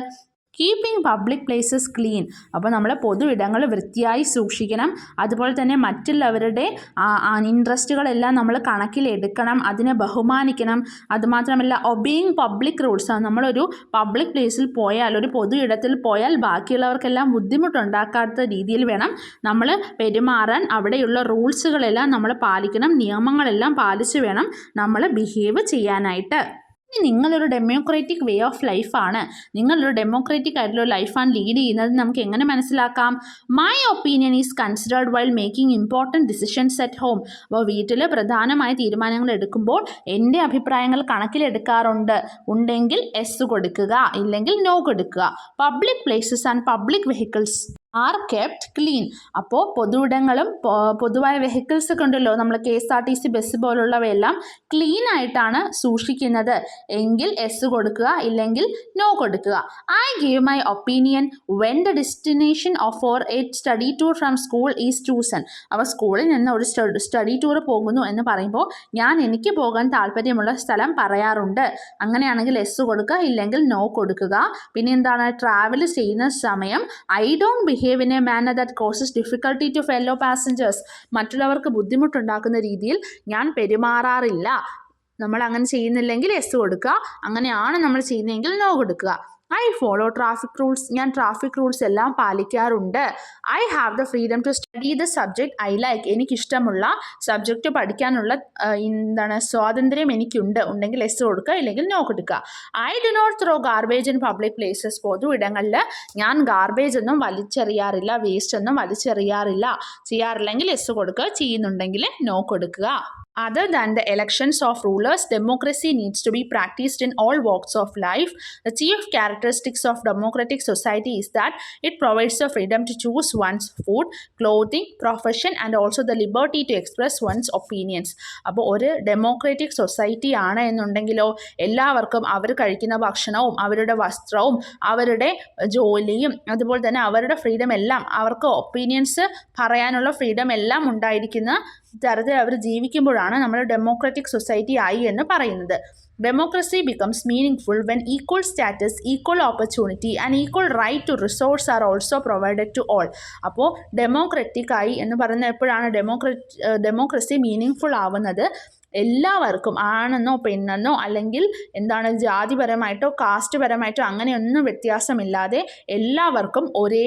Keeping public places clean. അപ്പോൾ നമ്മൾ പൊതു ഇടങ്ങൾ വൃത്തിയായി സൂക്ഷിക്കണം. അതുപോലെ തന്നെ മറ്റുള്ളവരുടെ ഇൻട്രസ്റ്റുകളെല്ലാം നമ്മൾ കണക്കിലെടുക്കണം, അതിനെ ബഹുമാനിക്കണം. അതുമാത്രമല്ല ഒബേയിങ് പബ്ലിക് റൂൾസ്. നമ്മളൊരു പബ്ലിക് പ്ലേസിൽ പോയാൽ, ഒരു പൊതു ഇടത്തിൽ പോയാൽ ബാക്കിയുള്ളവർക്കെല്ലാം ബുദ്ധിമുട്ടുണ്ടാക്കാത്ത രീതിയിൽ വേണം നമ്മൾ പെരുമാറാൻ. അവിടെയുള്ള റൂൾസുകളെല്ലാം നമ്മൾ പാലിക്കണം, നിയമങ്ങളെല്ലാം പാലിച്ച് വേണം നമ്മൾ ബിഹേവ് ചെയ്യാനായിട്ട്. നിങ്ങളൊരു ഡെമോക്രാറ്റിക് വേ ഓഫ് ലൈഫാണ്, നിങ്ങളൊരു ഡെമോക്രാറ്റിക് ആയിട്ടുള്ള ലൈഫാണ് ലീഡ് ചെയ്യുന്നത് നമുക്ക് എങ്ങനെ മനസ്സിലാക്കാം? My opinion is considered while making important decisions at home. അപ്പോൾ വീട്ടിൽ പ്രധാനമായ തീരുമാനങ്ങൾ എടുക്കുമ്പോൾ എൻ്റെ അഭിപ്രായങ്ങൾ ഉണ്ടെങ്കിൽ എസ് കൊടുക്കുക, ഇല്ലെങ്കിൽ നോ കൊടുക്കുക. Public places and public vehicles R kept clean. അപ്പോൾ പൊതുവിടങ്ങളും പൊതുവായ വെഹിക്കിൾസ് ഒക്കെ ഉണ്ടല്ലോ, നമ്മൾ KSRTC ബസ് പോലുള്ളവയെല്ലാം ക്ലീൻ ആയിട്ടാണ് സൂക്ഷിക്കുന്നത് എങ്കിൽ എസ് കൊടുക്കുക, ഇല്ലെങ്കിൽ നോ കൊടുക്കുക. I give my opinion when the destination four A study tour from school is chosen. അപ്പോൾ സ്കൂളിൽ നിന്ന് ഒരു സ്റ്റഡി ടൂർ പോകുന്നു എന്ന് പറയുമ്പോൾ എനിക്ക് പോകാൻ താല്പര്യമുള്ള സ്ഥലം പറയാറുണ്ട്. അങ്ങനെയാണെങ്കിൽ എസ് കൊടുക്കുക, ഇല്ലെങ്കിൽ നോ കൊടുക്കുക. പിന്നെ എന്താണ്? ട്രാവൽ ചെയ്യുന്ന സമയം I don't behave in a manner that causes difficulty to fellow passengers. മറ്റുള്ളവർക്ക് ബുദ്ധിമുട്ടുണ്ടാക്കുന്ന രീതിയിൽ ഞാൻ പെരുമാറാറില്ല. നമ്മൾ അങ്ങനെ ചെയ്യുന്നില്ലെങ്കിൽ എസ് കൊടുക്കുക, അങ്ങനെയാണ് നമ്മൾ ചെയ്യുന്നതെങ്കിൽ നോ കൊടുക്കുക. I follow traffic rules. ഞാൻ ട്രാഫിക് റൂൾസ് എല്ലാം പാലിക്കാറുണ്ട്. I have the freedom to study the subject I like. എനിക്കിഷ്ടമുള്ള സബ്ജക്റ്റ് പഠിക്കാനുള്ള സ്വാതന്ത്ര്യം ഉണ്ടെങ്കിൽ എസ് കൊടുക്കുക, ഇല്ലെങ്കിൽ നോ കൊടുക്കുക. I do not throw garbage in public places. പൊതു ഇടങ്ങളിൽ ഞാൻ ഗാർബേജ് ഒന്നും വലിച്ചെറിയാറില്ല, വേസ്റ്റ് ഒന്നും വലിച്ചെറിയാറില്ല. ചെയ്യാറില്ലെങ്കിൽ എസ് കൊടുക്കുക, ചെയ്യുന്നുണ്ടെങ്കിൽ നോ കൊടുക്കുക. Other than the elections of rulers, democracy needs to be practiced in all walks of life. The chief characteristics of democratic society is that it provides the freedom to choose one's food, clothing, profession, and also the liberty to express one's opinions. അപ്പോൾ ഒരു democratic society ആണ് എന്നുണ്ടെങ്കിലോ എല്ലാവർക്കും അവർ കഴിക്കുന്ന ഭക്ഷണവും അവരുടെ വസ്ത്രവും അവരുടെ ജോലിയും അതുപോലെ തന്നെ അവരുടെ ഫ്രീഡം എല്ലാം അവർക്ക് ഒപ്പീനിയൻസ് പറയാനുള്ള ഫ്രീഡം എല്ലാം ഉണ്ടായിരിക്കുന്ന തരത്തിൽ അവർ ജീവിക്കുമ്പോഴാണ് നമ്മൾ ഡെമോക്രാറ്റിക് സൊസൈറ്റി ആയി എന്ന് പറയുന്നത്. Democracy becomes meaningful when equal status, equal opportunity and equal right to resource are also provided to all. അപ്പോൾ ഡെമോക്രാറ്റിക് ആയി എന്ന് പറയുന്ന എപ്പോഴാണ് ഡെമോക്രസി മീനിങ് ഫുൾ ആവുന്നത്? എല്ലാവർക്കും ആണെന്നോ പെണ്ണെന്നോ അല്ലെങ്കിൽ എന്താണ് ജാതിപരമായിട്ടോ കാസ്റ്റ് പരമായിട്ടോ അങ്ങനെയൊന്നും വ്യത്യാസമില്ലാതെ എല്ലാവർക്കും ഒരേ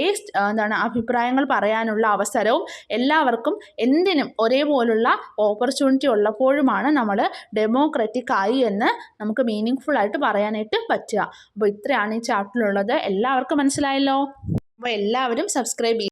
അഭിപ്രായങ്ങൾ പറയാനുള്ള അവസരവും എല്ലാവർക്കും എന്തിനും ഒരേപോലുള്ള ഓപ്പർച്യൂണിറ്റി ഉള്ളപ്പോഴുമാണ് നമ്മൾ ഡെമോക്രാറ്റിക് ആയി എന്ന് നമുക്ക് മീനിങ് ഫുൾ ആയിട്ട് പറയാനായിട്ട് പറ്റുക. അപ്പോൾ ഇത്രയാണ് ഈ ചാപ്റ്ററിലുള്ളത്. എല്ലാവർക്കും മനസ്സിലായല്ലോ. അപ്പോൾ എല്ലാവരും സബ്സ്ക്രൈബ്